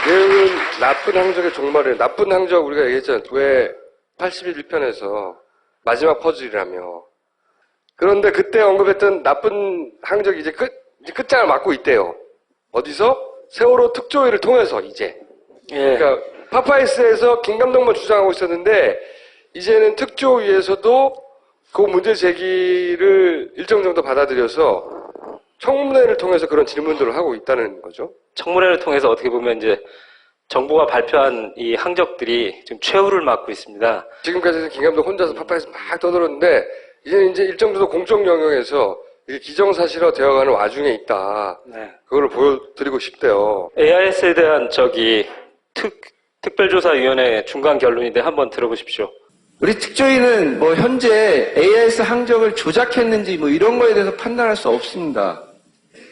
내용은 나쁜 항적의 종말이에요. 나쁜 항적 우리가 얘기했잖아요. 왜 81편에서 마지막 퍼즐이라며. 그런데 그때 언급했던 나쁜 항적이 이제 끝장을 맞고 있대요. 어디서? 세월호 특조위를 통해서 이제. 예. 그러니까 파파이스에서 김 감독만 주장하고 있었는데 이제는 특조위에서도 그 문제 제기를 일정 정도 받아들여서 청문회를 통해서 그런 질문들을 하고 있다는 거죠. 청문회를 통해서 어떻게 보면 이제 정부가 발표한 이 항적들이 지금 최후를 맞고 있습니다. 지금까지는 김 감독 혼자서 파파이스 막 떠들었는데 이제 일정 정도 공적 영역에서 이게 기정사실화 되어가는 와중에 있다. 네. 그걸 보여드리고 싶대요. AIS에 대한 특별조사위원회 중간 결론인데 한번 들어보십시오. 우리 특조위는 뭐 현재 AIS 항적을 조작했는지 뭐 이런 거에 대해서 판단할 수 없습니다.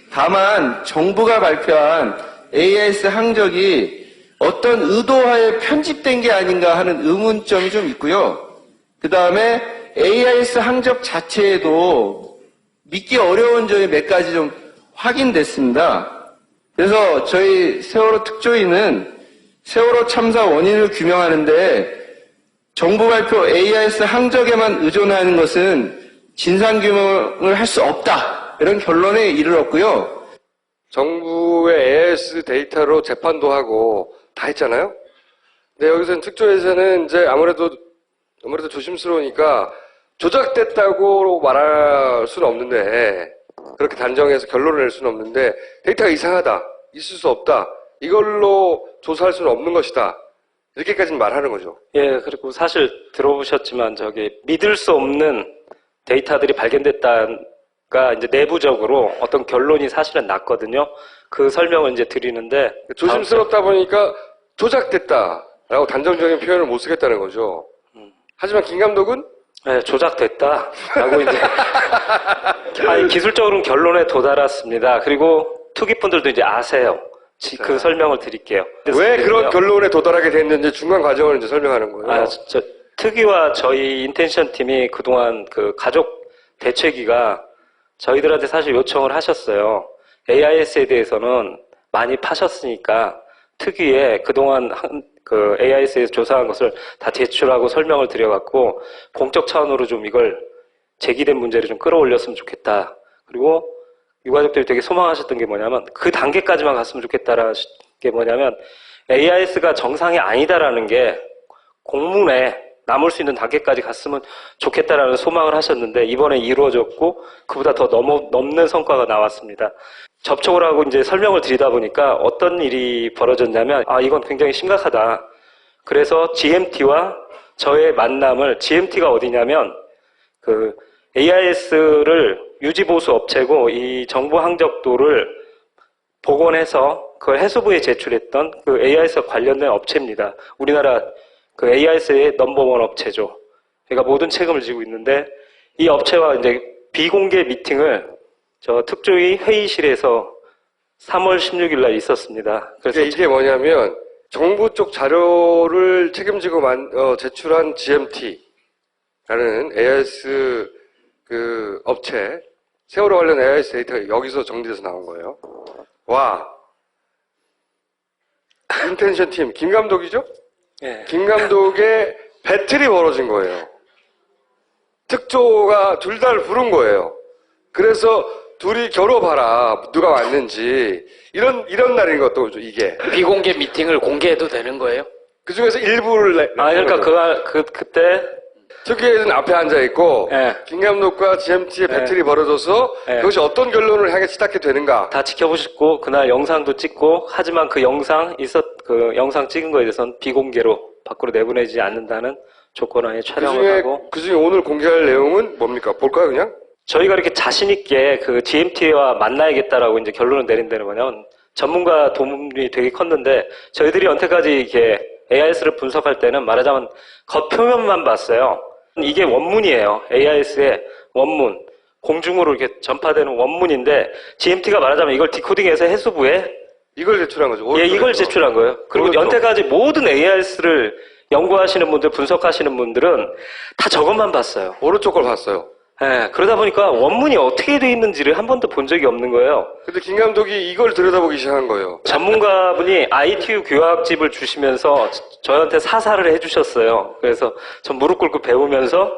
다만 정부가 발표한 AIS 항적이 어떤 의도하에 편집된 게 아닌가 하는 의문점이 좀 있고요. 그 다음에 AIS 항적 자체에도 믿기 어려운 점이 몇 가지 좀 확인됐습니다. 그래서 저희 세월호 특조위는 세월호 참사 원인을 규명하는데 정부 발표 AIS 항적에만 의존하는 것은 진상규명을 할 수 없다. 이런 결론에 이르렀고요. 정부의 AIS 데이터로 재판도 하고 다 했잖아요. 근데 여기서는 특조위에서는 이제 아무래도 조심스러우니까 조작됐다고 말할 수는 없는데 그렇게 단정해서 결론을 낼 수는 없는데 데이터가 이상하다. 있을 수 없다. 이걸로 조사할 수는 없는 것이다. 이렇게까지는 말하는 거죠. 예, 그리고 사실 들어보셨지만 믿을 수 없는 데이터들이 발견됐다가 이제 내부적으로 어떤 결론이 사실은 났거든요. 그 설명을 이제 드리는데 조심스럽다 보니까 조작됐다라고 단정적인 표현을 못 쓰겠다는 거죠. 하지만 김 감독은 네, 조작됐다라고 이제 기술적으로는 결론에 도달했습니다. 그리고 투기분들도 이제 아세요. 그 설명을 드릴게요. 왜 그런 결론에 도달하게 됐는지 중간 과정을 이제 설명하는 거예요. 특위와 저희 인텐션 팀이 그동안 그 가족 대책위가 저희들한테 사실 요청을 하셨어요. AIS에 대해서는 많이 파셨으니까 특위에 그동안 그 AIS에서 조사한 것을 다 제출하고 설명을 드려갖고 공적 차원으로 좀 이걸 제기된 문제를 좀 끌어올렸으면 좋겠다. 그리고 유가족들이 되게 소망하셨던 게 뭐냐면 그 단계까지만 갔으면 좋겠다라는 게 뭐냐면 AIS가 정상이 아니다라는 게 공문에 남을 수 있는 단계까지 갔으면 좋겠다라는 소망을 하셨는데 이번에 이루어졌고 그보다 더 넘는 성과가 나왔습니다. 접촉을 하고 이제 설명을 드리다 보니까 어떤 일이 벌어졌냐면 이건 굉장히 심각하다. 그래서 GMT와 저의 만남을 GMT가 어디냐면 그 AIS를 유지보수 업체고 이 정보 항적도를 복원해서 그걸 해수부에 제출했던 그 AIS와 관련된 업체입니다. 우리나라 그 AIS의 넘버원 업체죠. 그러니까 모든 책임을 지고 있는데 이 업체와 이제 비공개 미팅을 저 특조위 회의실에서 3월 16일 날 있었습니다. 그래서 이게 뭐냐면 정부 쪽 자료를 책임지고 제출한 GMT라는 AIS 그 업체 세월호 관련 AIS 데이터가 여기서 정리돼서 나온 거예요. 와, 인텐션 팀 김 감독이죠? 네. 김 감독의 배틀이 벌어진 거예요. 특조가 둘 다를 부른 거예요. 그래서 둘이 겨뤄봐라 누가 왔는지 이런 날인 것도 이게 비공개 미팅을 공개해도 되는 거예요? 그 중에서 일부를 그러니까 그때 특위에는 앞에 앉아 있고 네. 김 감독과 GMT의 배틀이 네. 벌어져서 그것이 어떤 결론을 향해 치닫게 되는가 다 지켜보셨고 그날 영상도 찍고 하지만 그 영상 찍은 거에 대해서는 비공개로 밖으로 내보내지 않는다는 조건하에 촬영을 하고 그중에 오늘 공개할 내용은 뭡니까? 볼까요 그냥? 저희가 이렇게 자신있게 그 GMT와 만나야겠다라고 이제 결론을 내린 데는 뭐냐면 전문가 도움이 되게 컸는데 저희들이 여태까지 이렇게 AIS를 분석할 때는 말하자면 겉표면만 봤어요. 이게 원문이에요. AIS의 원문. 공중으로 이렇게 전파되는 원문인데 GMT가 말하자면 이걸 디코딩해서 해수부에 이걸 제출한 거죠. 예, 이걸 제출한 거예요. 그리고 여태까지 모든 AIS를 연구하시는 분들, 분석하시는 분들은 다 저것만 봤어요. 오른쪽 걸 봤어요. 예, 그러다 보니까 원문이 어떻게 돼 있는지를 한 번도 본 적이 없는 거예요. 근데 김 감독이 이걸 들여다보기 시작한 거예요. 전문가분이 ITU 교학집을 주시면서 저한테 사사를 해주셨어요. 그래서 전 무릎 꿇고 배우면서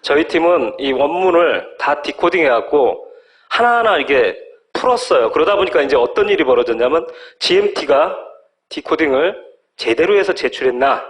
저희 팀은 이 원문을 다 디코딩 해갖고 하나하나 이렇게 풀었어요. 그러다 보니까 이제 어떤 일이 벌어졌냐면 GMT가 디코딩을 제대로 해서 제출했나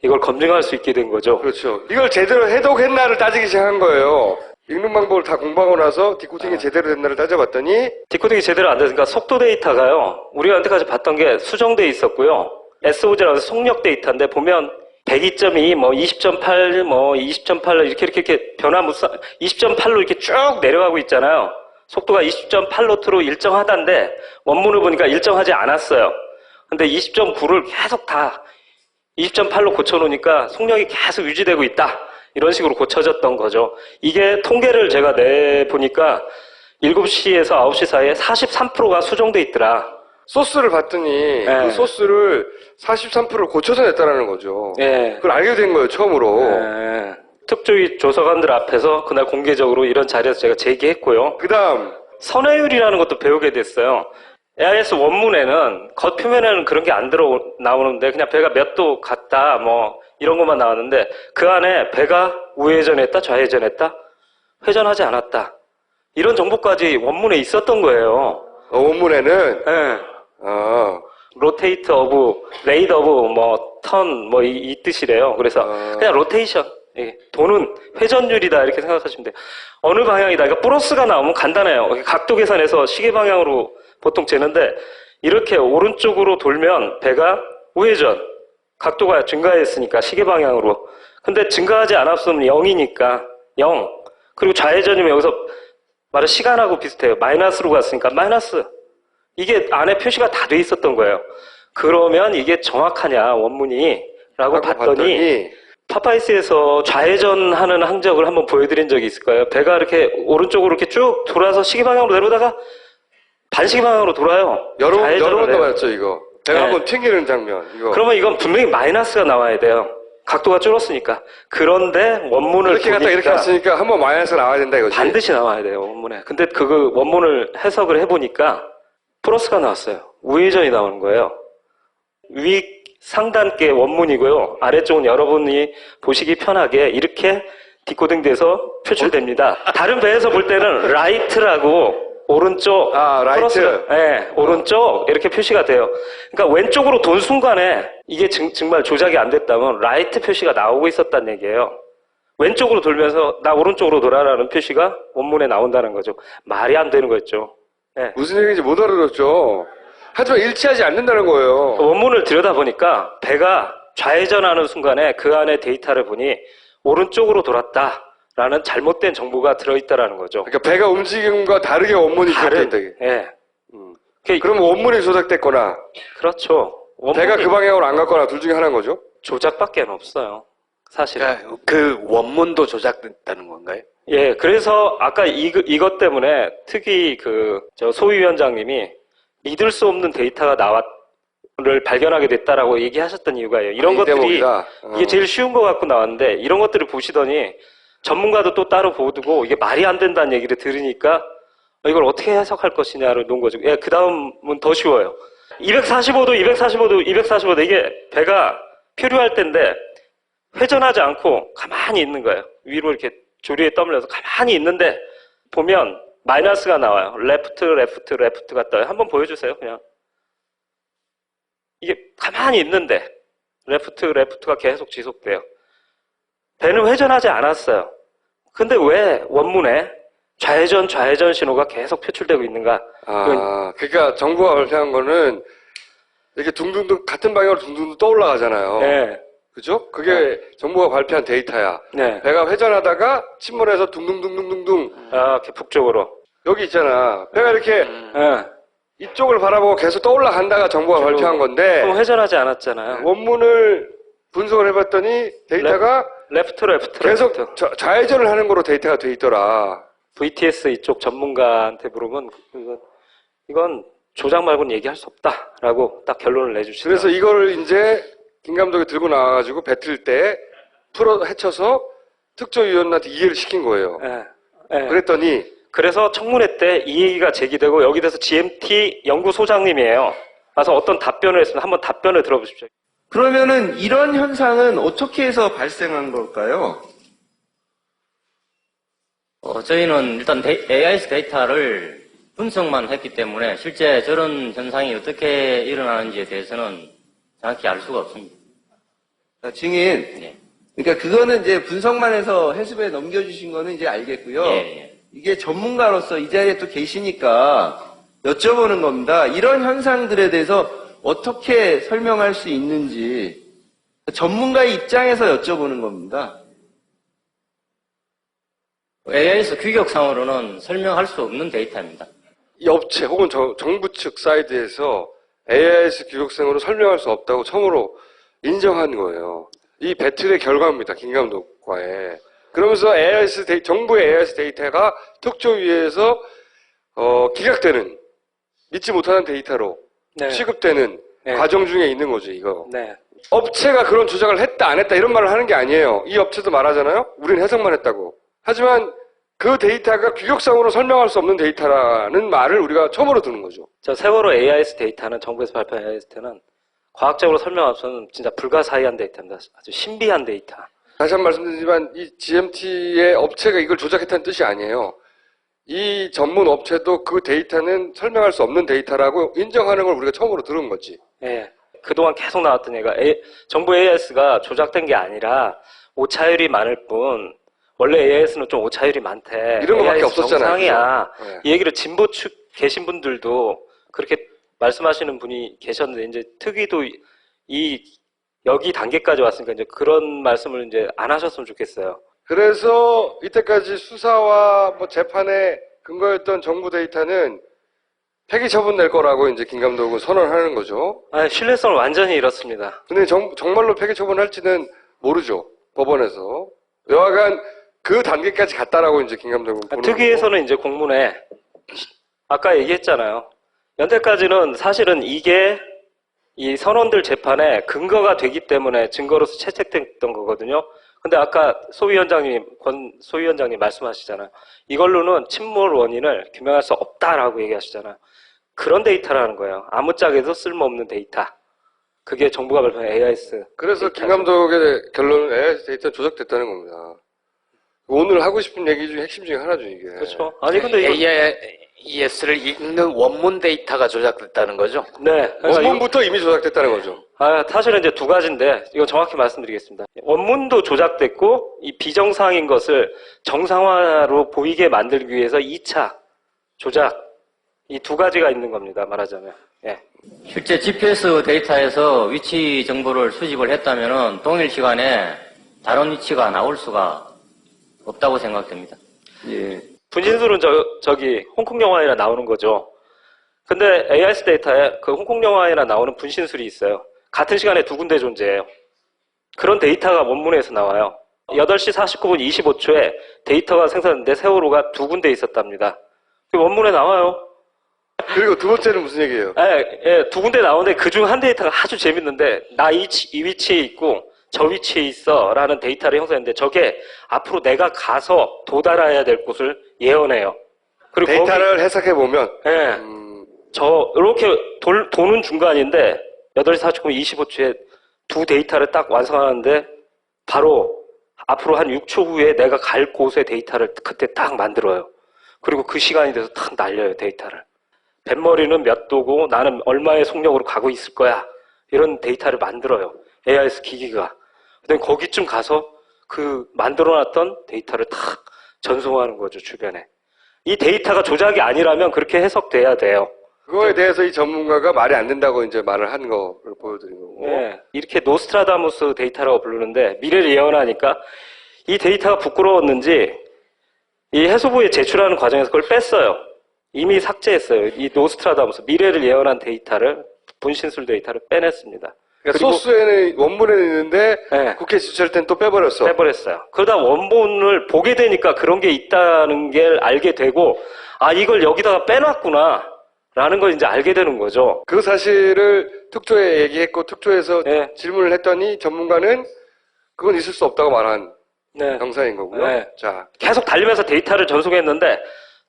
이걸 검증할 수 있게 된 거죠. 그렇죠. 이걸 제대로 해독했나를 따지기 시작한 거예요. 읽는 방법을 다 공부하고 나서 디코딩이 제대로 됐나를 따져봤더니 디코딩이 제대로 안 됐으니까 속도 데이터가요. 우리가 여태까지 봤던 게 수정돼 있었고요. SOG라고 해서 속력 데이터인데 보면 102.2, 뭐 20.8, 뭐 20.8 이렇게 변화무쌍 20.8로 이렇게 쭉 내려가고 있잖아요. 속도가 20.8노트로 일정하다는데 원문을 보니까 일정하지 않았어요. 근데 20.9를 계속 다 20.8로 고쳐놓으니까 속력이 계속 유지되고 있다. 이런 식으로 고쳐졌던 거죠. 이게 통계를 제가 내보니까 7시에서 9시 사이에 43%가 수정돼 있더라. 소스를 봤더니 네. 그 소스를 43%를 고쳐서 냈다라는 거죠. 예. 그걸 알게 된 거예요, 처음으로. 예. 특조위 조사관들 앞에서 그날 공개적으로 이런 자리에서 제가 제기했고요. 그 다음, 선회율이라는 것도 배우게 됐어요. AIS 원문에는 겉표면에는 그런 게 안 나오는데 그냥 배가 몇 도 갔다 뭐 이런 것만 나왔는데 그 안에 배가 우회전했다 좌회전했다 회전하지 않았다 이런 정보까지 원문에 있었던 거예요. 원문에는, 예. 로테이트 오브 레이드 오브 뭐 턴 뭐 이 뜻이래요. 그래서 그냥 로테이션 예, 도는 회전율이다 이렇게 생각하시면 돼요. 어느 방향이다. 그러니까 플러스가 나오면 간단해요. 각도 계산해서 시계 방향으로 보통 재는데 이렇게 오른쪽으로 돌면 배가 우회전 각도가 증가했으니까 시계 방향으로. 근데 증가하지 않았으면 0이니까 0. 그리고 좌회전이면 여기서 말은 시간하고 비슷해요. 마이너스로 갔으니까 마이너스. 이게 안에 표시가 다 돼 있었던 거예요. 그러면 이게 정확하냐 원문이 라고 봤더니 파파이스에서 좌회전하는 항적을 한번 보여드린 적이 있을 거예요. 배가 이렇게 오른쪽으로 이렇게 쭉 돌아서 시계 방향으로 내려오다가 반시계 방향으로 돌아요. 여러 번 좌회전을 해요. 나왔죠, 이거. 배가 네. 한번 튕기는 장면, 이거. 그러면 이건 분명히 마이너스가 나와야 돼요. 각도가 줄었으니까. 그런데 원문을 이렇게 갔다 이렇게 보니까 갔으니까 한번 마이너스가 나와야 된다, 이거지. 반드시 나와야 돼요, 원문에. 근데 그 원문을 해석을 해보니까 플러스가 나왔어요. 우회전이 나오는 거예요. 위 상단께 원문이고요. 아래쪽은 여러분이 보시기 편하게 이렇게 디코딩돼서 표출됩니다. 다른 배에서 볼 때는 라이트라고 오른쪽, 라이트. 네, 오른쪽 이렇게 표시가 돼요. 그러니까 왼쪽으로 돈 순간에 이게 정말 조작이 안 됐다면 라이트 표시가 나오고 있었다는 얘기예요. 왼쪽으로 돌면서 나 오른쪽으로 돌아라는 표시가 원문에 나온다는 거죠. 말이 안 되는 거였죠. 네. 무슨 얘기인지 못 알아들었죠. 하지만 일치하지 않는다는 거예요. 원문을 들여다보니까 배가 좌회전하는 순간에 그 안에 데이터를 보니 오른쪽으로 돌았다라는 잘못된 정보가 들어있다라는 거죠. 그러니까 배가 움직임과 다르게 원문이 기억된다. 예. 그러면 원문이 조작됐거나 그렇죠. 원문이 배가 그 방향으로 안 갔거나 둘 중에 하나인 거죠. 조작밖에 없어요. 사실은. 그러니까 그 원문도 조작됐다는 건가요? 예, 그래서 아까 이것 때문에 특히 저 소위원장님이 믿을 수 없는 데이터가 를 발견하게 됐다라고 얘기하셨던 이유가 이런 이 것들이 대목이다. 이게 제일 쉬운 것 같고 나왔는데 이런 것들을 보시더니 전문가도 또 따로 보두고 이게 말이 안 된다는 얘기를 들으니까 이걸 어떻게 해석할 것이냐를 놓은 거죠. 예, 그 다음은 더 쉬워요. 245도 이게 배가 표류할 때인데 회전하지 않고 가만히 있는 거예요. 위로 이렇게 조리에 떠밀려서 가만히 있는데 보면 마이너스가 나와요. 레프트가 떠요. 한번 보여주세요. 그냥 이게 가만히 있는데 레프트가 계속 지속돼요. 배는 회전하지 않았어요. 근데 왜 원문에 좌회전 신호가 계속 표출되고 있는가? 그러니까 정부가 발표한 거는 이렇게 둥둥둥 같은 방향으로 둥둥둥 떠올라가잖아요. 네. 그죠? 그게 정부가 발표한 데이터야. 네. 배가 회전하다가 침몰해서 둥둥둥둥둥 이렇게 북쪽으로. 여기 있잖아. 배가 이렇게 네. 이쪽을 바라보고 계속 떠올라간다가 정부가 발표한 건데 그럼 회전하지 않았잖아요. 원문을 분석을 해봤더니 데이터가 레프트. 계속 좌회전을 하는 거로 데이터가 돼 있더라. VTS 이쪽 전문가한테 물으면 이건 조작 말고는 얘기할 수 없다라고 딱 결론을 내주시더라고요. 그래서 이거를 이제 김 감독이 들고 나와가지고 뱉을 때 헤쳐서 특조위원한테 이해를 시킨 거예요. 네. 네. 그랬더니 그래서 청문회 때 이 얘기가 제기되고 여기 대해서 GMT 연구소장님이에요. 와서 어떤 답변을 했습니다. 한번 답변을 들어보십시오. 그러면은 이런 현상은 어떻게 해서 발생한 걸까요? 저희는 일단 AIS 데이터를 분석만 했기 때문에 실제 저런 현상이 어떻게 일어나는지에 대해서는 정확히 알 수가 없습니다. 증인. 예. 그러니까 그거는 이제 분석만 해서 해수부에 넘겨주신 거는 이제 알겠고요. 예. 이게 전문가로서 이 자리에 또 계시니까 여쭤보는 겁니다. 이런 현상들에 대해서 어떻게 설명할 수 있는지 전문가의 입장에서 여쭤보는 겁니다. AIS 규격상으로는 설명할 수 없는 데이터입니다. 이 업체 혹은 정부 측 사이드에서 AIS 규격성으로 설명할 수 없다고 처음으로 인정한 거예요. 이 배틀의 결과입니다. 김 감독과의. 그러면서 정부의 AIS 데이터가 특조위에서 기각되는, 믿지 못하는 데이터로 네. 취급되는 네. 과정 중에 있는 거죠, 이거. 네. 업체가 그런 조작을 했다, 안 했다, 이런 말을 하는 게 아니에요. 이 업체도 말하잖아요? 우리는 해석만 했다고. 하지만 그 데이터가 규격상으로 설명할 수 없는 데이터라는 말을 우리가 처음으로 듣는 거죠. 저 세월호 AIS 데이터는 정부에서 발표한 AIS 데이터는 과학적으로 설명할 수는 진짜 불가사의한 데이터입니다. 아주 신비한 데이터. 다시 한 번 말씀드리지만 이 GMT의 업체가 이걸 조작했다는 뜻이 아니에요. 이 전문 업체도 그 데이터는 설명할 수 없는 데이터라고 인정하는 걸 우리가 처음으로 들은 거지. 예. 그동안 계속 나왔던 얘기가 정부 AIS가 조작된 게 아니라 오차율이 많을 뿐 원래 AIS는 좀 오차율이 많대. 이런 거밖에 AIS 없었잖아요. 정상이야. 그죠? 네. 이 얘기를 진보 측 계신 분들도 그렇게 말씀하시는 분이 계셨는데 이제 특위도 여기 단계까지 왔으니까 이제 그런 말씀을 이제 안 하셨으면 좋겠어요. 그래서 이때까지 수사와 뭐 재판에 근거였던 정부 데이터는 폐기 처분 낼 거라고 이제 김 감독은 선언하는 거죠. 아, 신뢰성을 완전히 잃었습니다. 근데 정말로 폐기 처분할지는 모르죠. 법원에서. 여하간 그 단계까지 갔다라고 이제 김 감독은 보는 특위에서는 이제 공문에 아까 얘기했잖아요. 연태까지는 사실은 이게 이 선원들 재판에 근거가 되기 때문에 증거로서 채택됐던 거거든요. 근데 아까 권 소위원장님 말씀하시잖아요. 이걸로는 침몰 원인을 규명할 수 없다라고 얘기하시잖아요. 그런 데이터라는 거예요. 아무짝에도 쓸모없는 데이터. 그게 정부가 발표한 AIS. 그래서 데이터죠. 김 감독의 결론은 AIS 데이터 조작됐다는 겁니다. 오늘 하고 싶은 얘기 중에 핵심 중에 하나죠, 이게. 그렇죠. 아니 근데 이거 AIS를 읽는 원문 데이터가 조작됐다는 거죠? 네. 그러니까 원문부터 이미 조작됐다는 거죠. 사실은 이제 두 가지인데, 이거 정확히 말씀드리겠습니다. 원문도 조작됐고, 이 비정상인 것을 정상화로 보이게 만들기 위해서 2차 조작, 이 두 가지가 있는 겁니다, 말하자면. 예. 실제 GPS 데이터에서 위치 정보를 수집을 했다면 동일 시간에 다른 위치가 나올 수가 없다고 생각됩니다. 예. 분신술은 저기 홍콩 영화에나 나오는 거죠. 근데 AIS 데이터에 그 홍콩 영화에나 나오는 분신술이 있어요. 같은 시간에 두 군데 존재해요. 그런 데이터가 원문에서 나와요. 8시 49분 25초에 데이터가 생성됐는데 세월호가 두 군데 있었답니다. 그 원문에 나와요. 그리고 두 번째는 무슨 얘기예요? 예, 두 군데 나오는데 그중 한 데이터가 아주 재밌는데 나 이 위치에 있고 저 위치에 있어 라는 데이터를 형성했는데 저게 앞으로 내가 가서 도달해야 될 곳을 예언해요. 그리고 데이터를 해석해보면, 예, 이렇게 도는 중간인데 8시 49분 25초에 두 데이터를 딱 완성하는데 바로 앞으로 한 6초 후에 내가 갈 곳의 데이터를 그때 딱 만들어요. 그리고 그 시간이 돼서 탁 날려요, 데이터를. 뱃머리는 몇 도고 나는 얼마의 속력으로 가고 있을 거야. 이런 데이터를 만들어요. AIS 기기가. 근데 거기쯤 가서 그 만들어놨던 데이터를 탁 전송하는 거죠, 주변에. 이 데이터가 조작이 아니라면 그렇게 해석돼야 돼요. 그거에 대해서 이 전문가가 말이 안 된다고 이제 말을 한 거를 보여드린 거고. 네, 이렇게 노스트라다무스 데이터라고 부르는데 미래를 예언하니까 이 데이터가 부끄러웠는지 이 해수부에 제출하는 과정에서 그걸 뺐어요. 이미 삭제했어요. 이 노스트라다무스 미래를 예언한 데이터를 분신술 데이터를 빼냈습니다. 그러니까 그리고 소스에는 원문에는 있는데 네. 국회 지출할 땐 또 빼버렸어. 빼버렸어요. 그러다 원본을 보게 되니까 그런 게 있다는 걸 알게 되고 이걸 여기다가 빼놨구나 라는 걸 이제 알게 되는 거죠. 그 사실을 특조에 얘기했고 특조에서 네. 질문을 했더니 전문가는 그건 있을 수 없다고 말한 네. 영상인 거고요. 네. 자, 계속 달리면서 데이터를 전송했는데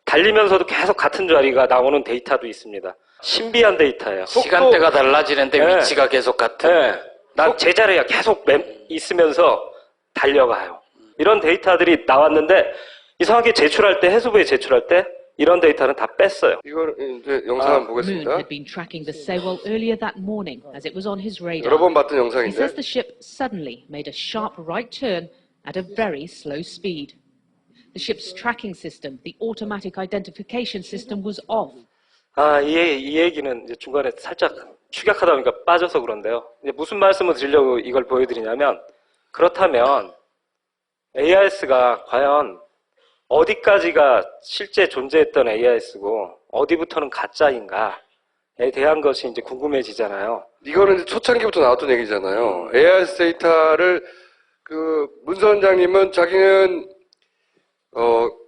달리면서도 계속 같은 자리가 나오는 데이터도 있습니다. 신비한 데이터예요. 시간대가 달라지는데 네. 위치가 계속 같은. 네. 난 제자리에 계속 있으면서 달려가요. 이런 데이터들이 나왔는데 이상하게 제출할 때, 해수부에 제출할 때 이런 데이터는 다 뺐어요. 이거 이제 영상 한번 Moon 보겠습니다. had been tracking the Sewol earlier that morning as it was on his radar. 여러 번 봤던 He 영상인데 says the ship suddenly made a sharp right turn at a very slow speed. The ship's tracking system, the automatic identification system, was off. 이 얘기는 이제 중간에 살짝 축약하다 보니까 빠져서 그런데요. 이제 무슨 말씀을 드리려고 이걸 보여드리냐면, 그렇다면 AIS가 과연 어디까지가 실제 존재했던 AIS고 어디부터는 가짜인가에 대한 것이 이제 궁금해지잖아요. 이거는 이제 초창기부터 나왔던 얘기잖아요. AIS 데이터를 그 문선장님은 자기는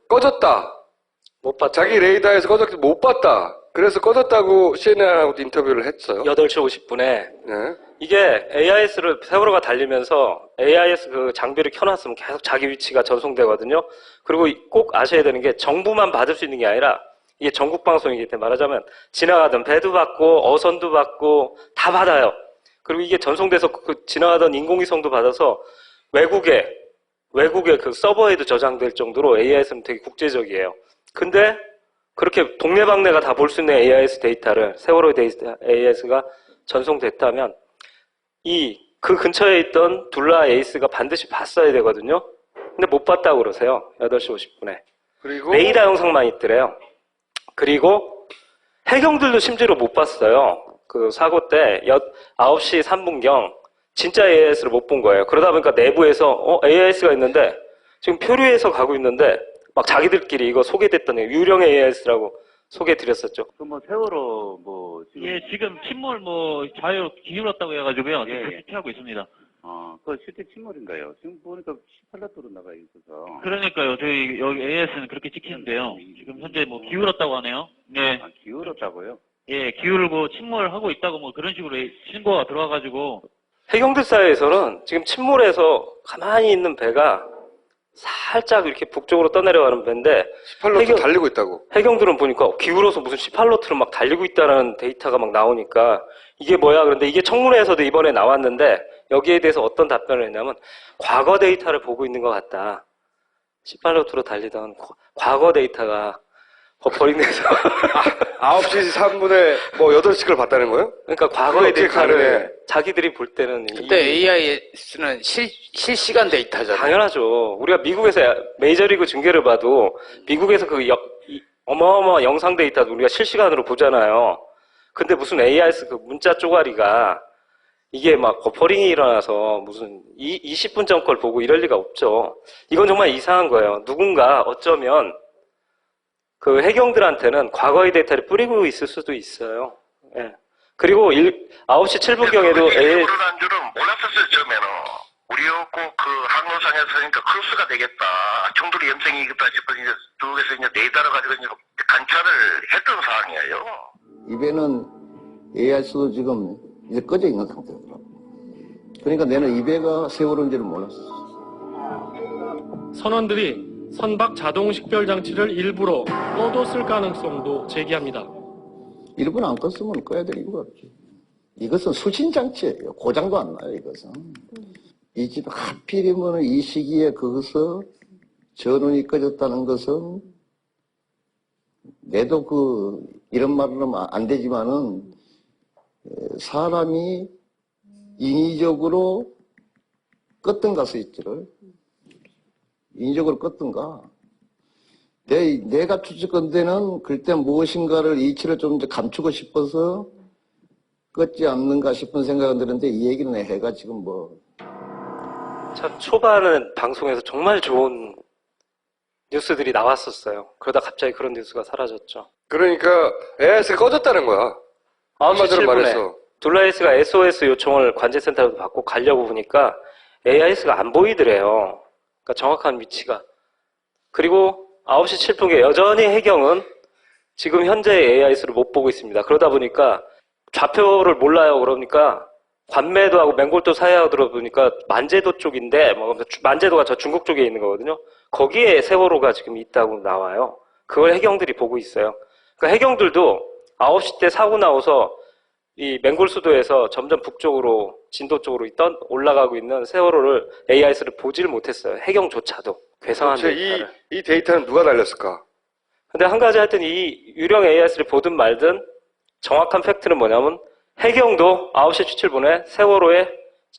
꺼졌다. 못 봤죠? 자기 레이더에서 꺼졌기 못 봤다. 그래서 꺼졌다고 CNN하고도 인터뷰를 했어요. 8시 50분에 네. 이게 AIS를 세월호가 달리면서 AIS 그 장비를 켜놨으면 계속 자기 위치가 전송되거든요. 그리고 꼭 아셔야 되는 게 정부만 받을 수 있는 게 아니라 이게 전국 방송이기 때문에 말하자면 지나가던 배도 받고 어선도 받고 다 받아요. 그리고 이게 전송돼서 그 지나가던 인공위성도 받아서 외국에 그 서버에도 저장될 정도로 AIS는 되게 국제적이에요. 근데 그렇게 동네방네가 다 볼 수 있는 AIS 데이터를 세월호 데이터 AIS가 전송됐다면 그 근처에 있던 둘라 에이스가 반드시 봤어야 되거든요. 근데 못 봤다고 그러세요. 8시 50분에. 그리고 레이더 영상만 있더래요. 그리고 해경들도 심지어 못 봤어요. 그 사고 때 9시 3분경 진짜 AIS를 못 본 거예요. 그러다 보니까 내부에서 AIS가 있는데 지금 표류해서 가고 있는데 막 자기들끼리 이거 소개됐던 유령 AIS라고 소개드렸었죠. 세월호 지금 예, 지금 침몰 좌우 기울었다고 해가지고요. 예, 그렇게 피하고 있습니다. 그 실제 침몰인가요? 지금 보니까 18라도로 나가 있어서. 그러니까요. 저희 여기 AS는 그렇게 찍히는데요. 지금 현재 기울었다고 하네요. 네. 기울었다고요? 예, 기울고 침몰하고 있다고 그런 식으로 신고가 들어와가지고. 해경들 사이에서는 지금 침몰해서 가만히 있는 배가 살짝 이렇게 북쪽으로 떠내려가는 배인데 18로트 달리고 있다고. 해경들은 보니까 기울어서 무슨 18로트를 막 달리고 있다는 데이터가 막 나오니까 이게 뭐야? 그런데 이게 청문회에서도 이번에 나왔는데 여기에 대해서 어떤 답변을 했냐면 과거 데이터를 보고 있는 것 같다. 18로트로 달리던 과거 데이터가 버퍼링돼서 9시 3분에 8시 걸 봤다는 거예요? 그러니까 과거의 어떻게 데이터를 가능해? 자기들이 볼 때는 근데 AIS는 실시간 데이터잖아요. 당연하죠. 우리가 미국에서 메이저리그 중계를 봐도 미국에서 어마어마한 영상 데이터도 우리가 실시간으로 보잖아요. 근데 무슨 AIS 그 문자 쪼가리가 이게 막 버퍼링이 일어나서 무슨 20분 전 걸 보고 이럴 리가 없죠. 이건 정말 이상한 거예요. 누군가 어쩌면 그 해경들한테는 과거의 데이터를 뿌리고 있을 수도 있어요. 예. 그리고 9시 7분경에도 그러는 줄은 몰랐었어요, 처음에는. 우리였고, 항로상에서 그러니까 크로스가 되겠다. 총돌이 염증이겠다 싶어서 이제 쪽에서 이제 레이더를 가지고 이제 관찰을 했던 상황이에요. 이 배는 AIS도 지금 이제 꺼져 있는 상태더라고. 그러니까 내는 이 배가 세월호인지를 몰랐어. 선원들이 선박 자동 식별 장치를 일부러 꺼뒀을 가능성도 제기합니다. 일부러 안 껐으면 꺼야 될 이유가 없지. 이것은 수신장치예요. 고장도 안 나요, 이것은. 이 집 하필이면 이 시기에 거기서 전원이 꺼졌다는 것은 내도 이런 말은 하면 안 되지만은 사람이 인위적으로 껐던가 스위치를 인위적으로 껐던가 내가 추측컨대는 그때 무엇인가를 이치를 좀 감추고 싶어서 껐지 않는가 싶은 생각은 드는데 이 얘기는 해가 지금 참 초반은 방송에서 정말 좋은 뉴스들이 나왔었어요. 그러다 갑자기 그런 뉴스가 사라졌죠. 그러니까 AIS가 꺼졌다는 거야. 한마디로 말해서. 둘라에이스가 SOS 요청을 관제센터로 받고 가려고 보니까 AIS가 안 보이더래요. 그러니까 정확한 위치가. 그리고 9시 7분에 여전히 해경은 지금 현재 AIS를 못 보고 있습니다. 그러다 보니까 좌표를 몰라요. 그러니까 관매도 하고 맹골도 사이하고 들어보니까 만제도 쪽인데, 만제도가 저 중국 쪽에 있는 거거든요. 거기에 세월호가 지금 있다고 나와요. 그걸 해경들이 보고 있어요. 그러니까 해경들도 9시 때 사고 나서 이 맹골 수도에서 점점 북쪽으로, 진도 쪽으로 올라가고 있는 세월호를 AIS를 보지를 못했어요. 해경조차도. 괴상한 데이터를. 이 데이터는 누가 날렸을까? 근데 한 가지 하여튼 이 유령 AIS를 보든 말든 정확한 팩트는 뭐냐면 해경도 9시 추출분에 세월호에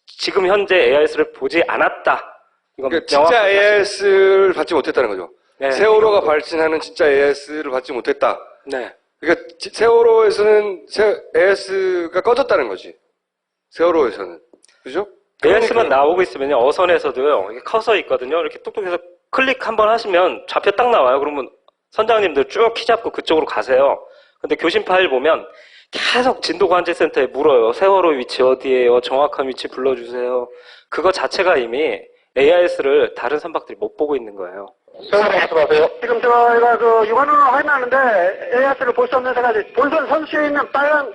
지금 현재 AIS를 보지 않았다. 이건 그러니까 진짜 AIS를 받지 못했다는 거죠. 네, 세월호가 발진하는 진짜 AIS를 받지 못했다. 네. 그러니까 세월호에서는 AIS가 꺼졌다는 거지. 세월호에서는. 그죠? AIS만 나오고 있으면요, 어선에서도요, 이게 커서 있거든요. 이렇게 뚝뚝해서 클릭 한번 하시면 좌표 딱 나와요. 그러면 선장님들 쭉 키 잡고 그쪽으로 가세요. 근데 교신 파일 보면 계속 진도관제센터에 물어요. 세월호 위치 어디예요? 정확한 위치 불러주세요. 그거 자체가 이미 AIS를 다른 선박들이 못 보고 있는 거예요. 말씀하세요. 지금 저희가 그 육안으로 확인하는데 AIS를 볼 수 없는 새가 본선 선수에 있는 빨간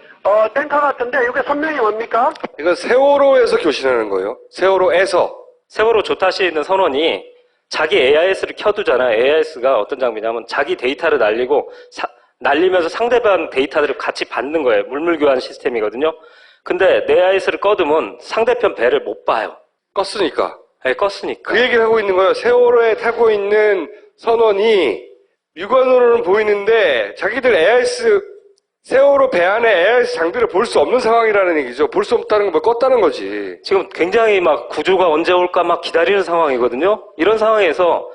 탱커 같은데 이게 선명이 뭡니까? 이건 세월호에서 교신하는 거예요. 세월호에서. 세월호 조타시에 있는 선원이 자기 AIS를 켜두잖아요. AIS가 어떤 장비냐면 자기 데이터를 날리면서 상대방 데이터들을 같이 받는 거예요. 물물교환 시스템이거든요. 근데 내 AIS를 꺼두면 상대편 배를 못 봐요. 껐으니까. 네, 껐으니까. 그 얘기를 하고 있는 거예요. 세월호에 타고 있는 선원이 육안으로는 보이는데 자기들 AIS, 세월호 배 안에 AIS 장비를 볼 수 없는 상황이라는 얘기죠. 볼 수 없다는 건 뭐 껐다는 거지. 지금 굉장히 막 구조가 언제 올까 막 기다리는 상황이거든요. 이런 상황에서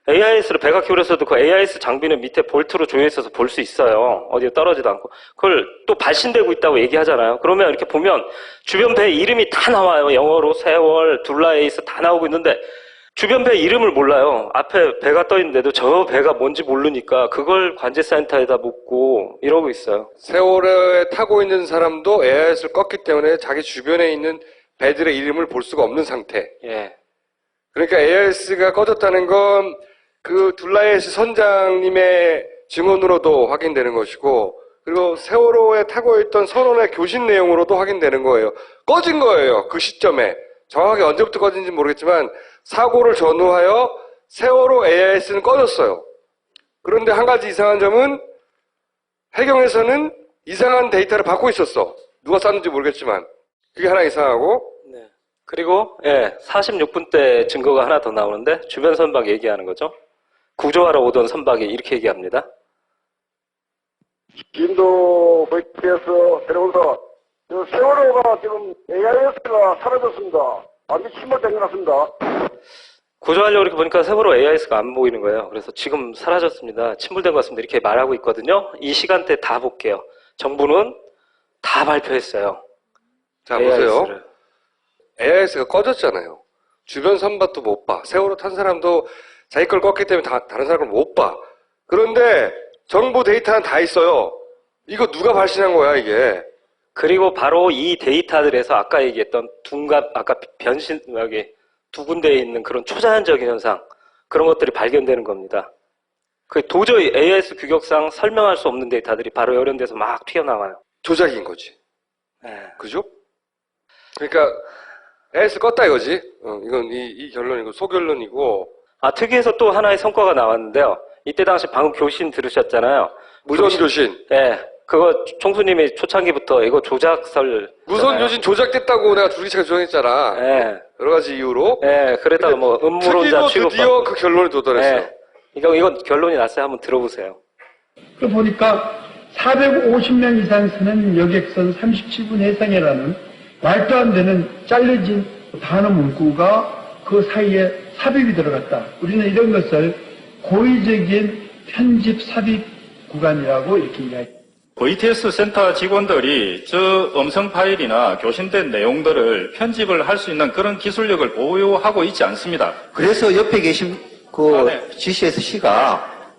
AIS를 배가 기울어서도 그 AIS 장비는 밑에 볼트로 조여 있어서 볼 수 있어요. 어디에 떨어지도 않고. 그걸 또 발신되고 있다고 얘기하잖아요. 그러면 이렇게 보면 주변 배 이름이 다 나와요. 영어로 세월, 둘라 에이스 다 나오고 있는데 주변 배 이름을 몰라요. 앞에 배가 떠 있는데도 저 배가 뭔지 모르니까 그걸 관제센터에다 묻고 이러고 있어요. 세월호에 타고 있는 사람도 AIS를 껐기 때문에 자기 주변에 있는 배들의 이름을 볼 수가 없는 상태. 예. 그러니까 AIS가 꺼졌다는 건 그 둘라에스 선장님의 증언으로도 확인되는 것이고, 그리고 세월호에 타고 있던 선원의 교신 내용으로도 확인되는 거예요. 꺼진 거예요. 그 시점에. 정확하게 언제부터 꺼진지 모르겠지만 사고를 전후하여 세월호 AIS는 꺼졌어요. 그런데 한 가지 이상한 점은 해경에서는 이상한 데이터를 받고 있었어. 누가 쐈는지 모르겠지만. 그게 하나 이상하고. 네. 그리고 46분 때 증거가 하나 더 나오는데 주변 선박 얘기하는 거죠. 구조하러 오던 선박이 이렇게 얘기합니다. 김도 VTS 데려온다. 세월호가 지금 AIS가 사라졌습니다. 완전 침몰된 것 같습니다. 구조하려고 이렇게 보니까 세월호 AIS가 안 보이는 거예요. 그래서 지금 사라졌습니다. 침몰된 것 같습니다. 이렇게 말하고 있거든요. 이 시간대 다 볼게요. 정부는 다 발표했어요. 자, 보세요. AIS가 꺼졌잖아요. 주변 선박도 못 봐. 세월호 탄 사람도 자기 걸 껐기 때문에 다른 사람을 못 봐. 그런데 정보 데이터는 다 있어요. 이거 누가 발신한 거야, 이게? 그리고 바로 이 데이터들에서 아까 얘기했던 아까 변신하게 두 군데에 있는 그런 초자연적인 현상, 그런 것들이 발견되는 겁니다. 그 도저히 AIS 규격상 설명할 수 없는 데이터들이 바로 이런 데서 막 튀어나와요. 조작인 거지. 네. 그죠? 그러니까 AIS 껐다 이거지. 이건 이 결론이고 소결론이고. 특위에서 또 하나의 성과가 나왔는데요. 이때 당시 방금 교신 들으셨잖아요. 무선 교신. 네. 그거 총수님이 초창기부터 이거 조작설. 무선 교신 조작됐다고 내가 줄기차게 주장했잖아. 네. 여러 가지 이유로. 네. 그러다가 뭐 음모론자 취급. 드디어 그 결론에 도달했어요. 네. 이건 결론이 났어요. 한번 들어보세요. 그 보니까 450명 이상 쓰는 여객선 37분 해상이라는 말도 안 되는 잘려진 단어 문구가 그 사이에 삽입이 들어갔다. 우리는 이런 것을 고의적인 편집 삽입 구간이라고 이렇게 이야기합니다. VTS 센터 직원들이 저 음성 파일이나 교신된 내용들을 편집을 할 수 있는 그런 기술력을 보유하고 있지 않습니다. 그래서 옆에 계신 그 GCS 씨가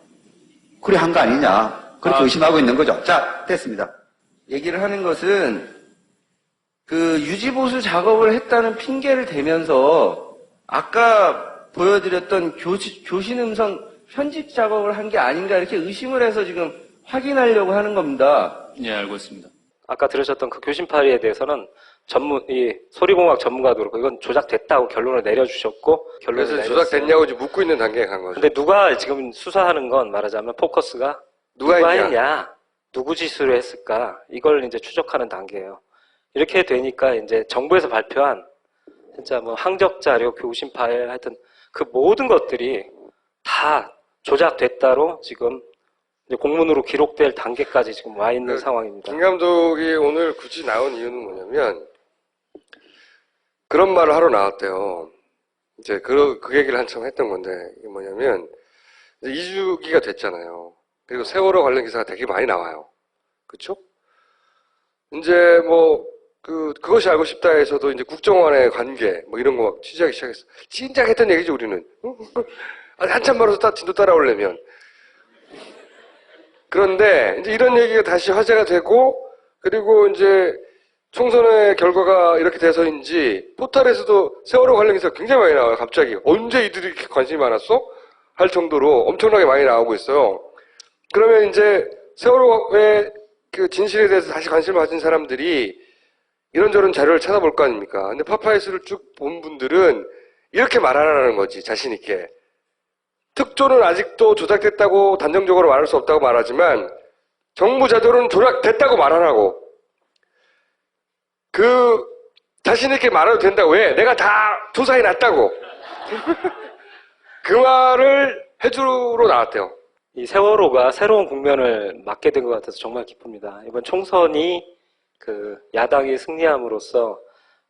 그래 한 거 아니냐 그렇게 의심하고 있는 거죠. 자, 됐습니다. 얘기를 하는 것은 그 유지보수 작업을 했다는 핑계를 대면서 아까 보여드렸던 교신 음성 편집 작업을 한 게 아닌가 이렇게 의심을 해서 지금 확인하려고 하는 겁니다. 예, 알고 있습니다. 아까 들으셨던 그 교신 파일에 대해서는 이 소리공학 전문가도 그렇고 이건 조작됐다고 결론을 내려주셨고 결론을 그래서 내렸어요. 조작됐냐고 지금 묻고 있는 단계에 간 거죠. 근데 누가 지금 수사하는 건 말하자면 포커스가 누가 했냐, 누구 지시로 했을까 이걸 이제 추적하는 단계예요. 이렇게 되니까 이제 정부에서 발표한 진짜 뭐 항적 자료, 교신 파일 하여튼 그 모든 것들이 다 조작됐다로 지금 이제 공문으로 기록될 단계까지 지금 와 있는 상황입니다. 김 감독이 오늘 굳이 나온 이유는 뭐냐면 그런 말을 하러 나왔대요. 이제 그 얘기를 한참 했던 건데 이게 뭐냐면 이제 2주기가 됐잖아요. 그리고 세월호 관련 기사가 되게 많이 나와요. 그렇죠? 이제 뭐 그것이 알고 싶다에서도 이제 국정원의 관계 뭐 이런 거 막 취재하기 시작했어. 진작 했던 얘기죠 우리는. 한참 멀어서 진도 따라오려면. 그런데 이제 이런 얘기가 다시 화제가 되고 그리고 이제 총선의 결과가 이렇게 돼서인지 포털에서도 세월호 관련 기사가 굉장히 많이 나와요. 갑자기 언제 이들이 이렇게 관심이 많았어? 할 정도로 엄청나게 많이 나오고 있어요. 그러면 이제 세월호의 그 진실에 대해서 다시 관심을 가진 사람들이 이런저런 자료를 찾아볼 거 아닙니까? 근데 파파이스를 쭉 본 분들은 이렇게 말하라는 거지, 자신 있게. 특조는 아직도 조작됐다고 단정적으로 말할 수 없다고 말하지만 정부 자료는 조작됐다고 말하라고. 자신 있게 말해도 된다고. 왜? 내가 다 조사해 놨다고. 그 말을 해주러 나왔대요. 이 세월호가 새로운 국면을 맞게 된 것 같아서 정말 기쁩니다. 이번 총선이 그 야당이 승리함으로써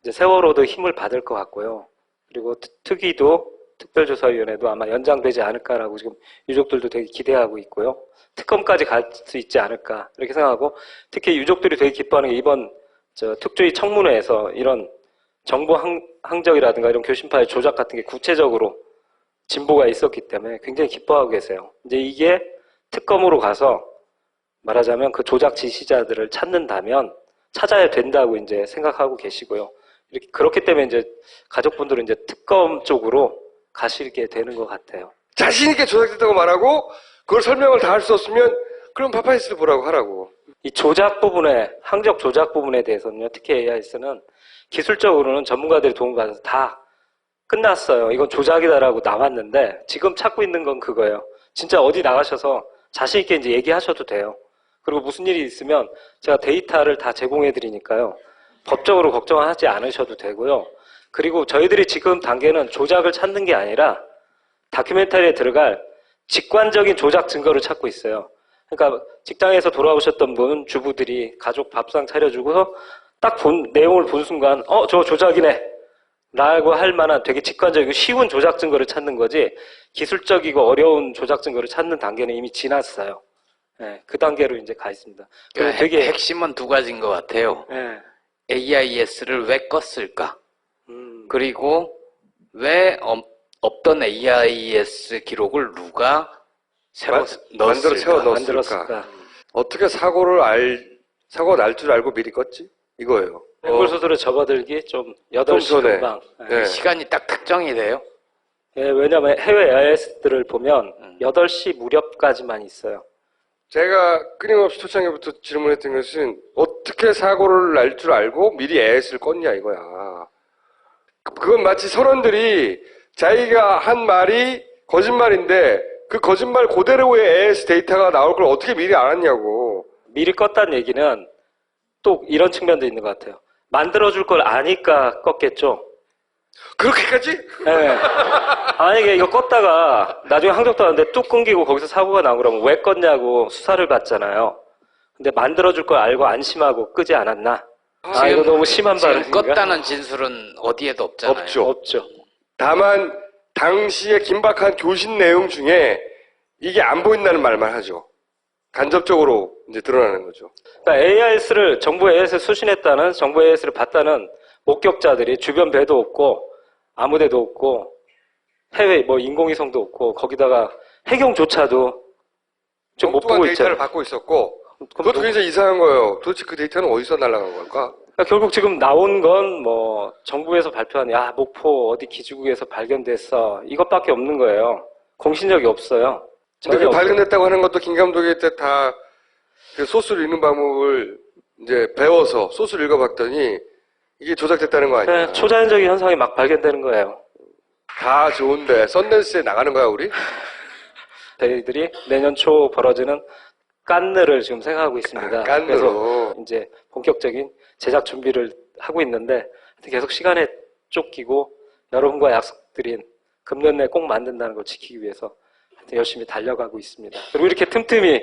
이제 세월호도 힘을 받을 것 같고요. 그리고 특위도 특별조사위원회도 아마 연장되지 않을까라고 지금 유족들도 되게 기대하고 있고요. 특검까지 갈 수 있지 않을까 이렇게 생각하고 특히 유족들이 되게 기뻐하는 게 이번 특조위 청문회에서 이런 정보 항적이라든가 이런 교신파의 조작 같은 게 구체적으로 진보가 있었기 때문에 굉장히 기뻐하고 계세요. 이제 이게 특검으로 가서 말하자면 그 조작 지시자들을 찾는다면 찾아야 된다고 이제 생각하고 계시고요. 이렇게 그렇기 때문에 이제 가족분들은 이제 특검 쪽으로 가시게 되는 것 같아요. 자신 있게 조작됐다고 말하고 그걸 설명을 다 할 수 없으면 그럼 파파이스를 보라고 하라고. 이 조작 부분에 항적 조작 부분에 대해서는요. 특히 AIS는 기술적으로는 전문가들의 도움을 받아서 다 끝났어요. 이건 조작이다라고 나왔는데 지금 찾고 있는 건 그거예요. 진짜 어디 나가셔서 자신 있게 이제 얘기하셔도 돼요. 그리고 무슨 일이 있으면 제가 데이터를 다 제공해 드리니까요. 법적으로 걱정하지 않으셔도 되고요. 그리고 저희들이 지금 단계는 조작을 찾는 게 아니라 다큐멘터리에 들어갈 직관적인 조작 증거를 찾고 있어요. 그러니까 직장에서 돌아오셨던 분, 주부들이 가족 밥상 차려주고서 딱 내용을 본 순간 저 조작이네 라고 할 만한 되게 직관적이고 쉬운 조작 증거를 찾는 거지 기술적이고 어려운 조작 증거를 찾는 단계는 이미 지났어요. 네, 그 단계로 이제 가 있습니다. 그러니까 되게 핵심은 두 가지인 것 같아요. 네. AIS를 왜 껐을까? 그리고 왜 없던 AIS 기록을 누가 새로 만들어 채워 넣었을까? 만들었을까? 어떻게 사고가 날 줄 알고 미리 껐지? 이거예요. 맹골수술에 접어들기 좀 8시 금방. 네. 시간이 딱 특정이 돼요? 예, 왜냐하면 해외 AIS들을 보면 8시 무렵까지만 있어요. 제가 끊임없이 초창기부터 질문했던 것은 어떻게 사고를 날 줄 알고 미리 AIS를 껐냐 이거야. 그건 마치 선원들이 자기가 한 말이 거짓말인데 그 거짓말 그대로의 AIS 데이터가 나올 걸 어떻게 미리 알았냐고. 미리 껐다는 얘기는 또 이런 측면도 있는 것 같아요. 만들어줄 걸 아니까 껐겠죠. 그렇게까지? 네. 만약에 이거 껐다가 나중에 항적도 하는데 뚝 끊기고 거기서 사고가 나고 그러면 왜 껐냐고 수사를 받잖아요. 근데 만들어줄 걸 알고 안심하고 끄지 않았나? 이거 너무 심한 발언인가? 껐다는 진술은 어디에도 없잖아요. 없죠. 다만 당시의 긴박한 교신 내용 중에 이게 안 보인다는 말만 하죠. 간접적으로 이제 드러나는 거죠. 그러니까 AIS를 정부 AIS를 수신했다는 정부 AIS를 봤다는 목격자들이 주변 배도 없고 아무데도 없고 해외 뭐 인공위성도 없고 거기다가 해경조차도 좀 못 보고 데이터를 있잖아요. 받고 있었고 그것도 굉장히 이상한 거예요. 도대체 그 데이터는 어디서 날아간 걸까? 그러니까 결국 지금 나온 건 뭐 정부에서 발표한 목포 어디 기지국에서 발견됐어 이것밖에 없는 거예요. 공신력이 없어요. 근데 그 발견됐다고 하는 것도 김 감독이 때 다 그 소스를 읽는 방법을 이제 배워서 소스를 읽어봤더니 이게 조작됐다는 거 아니야? 네, 초자연적인 현상이 막 발견되는 거예요. 다 좋은데 썬댄스에 나가는 거야 우리? 저희들이 내년 초 벌어지는 깐느를 지금 생각하고 있습니다. 깐느로. 그래서 이제 본격적인 제작 준비를 하고 있는데 계속 시간에 쫓기고 여러분과 약속드린 금년 내 꼭 만든다는 걸 지키기 위해서 열심히 달려가고 있습니다. 그리고 이렇게 틈틈이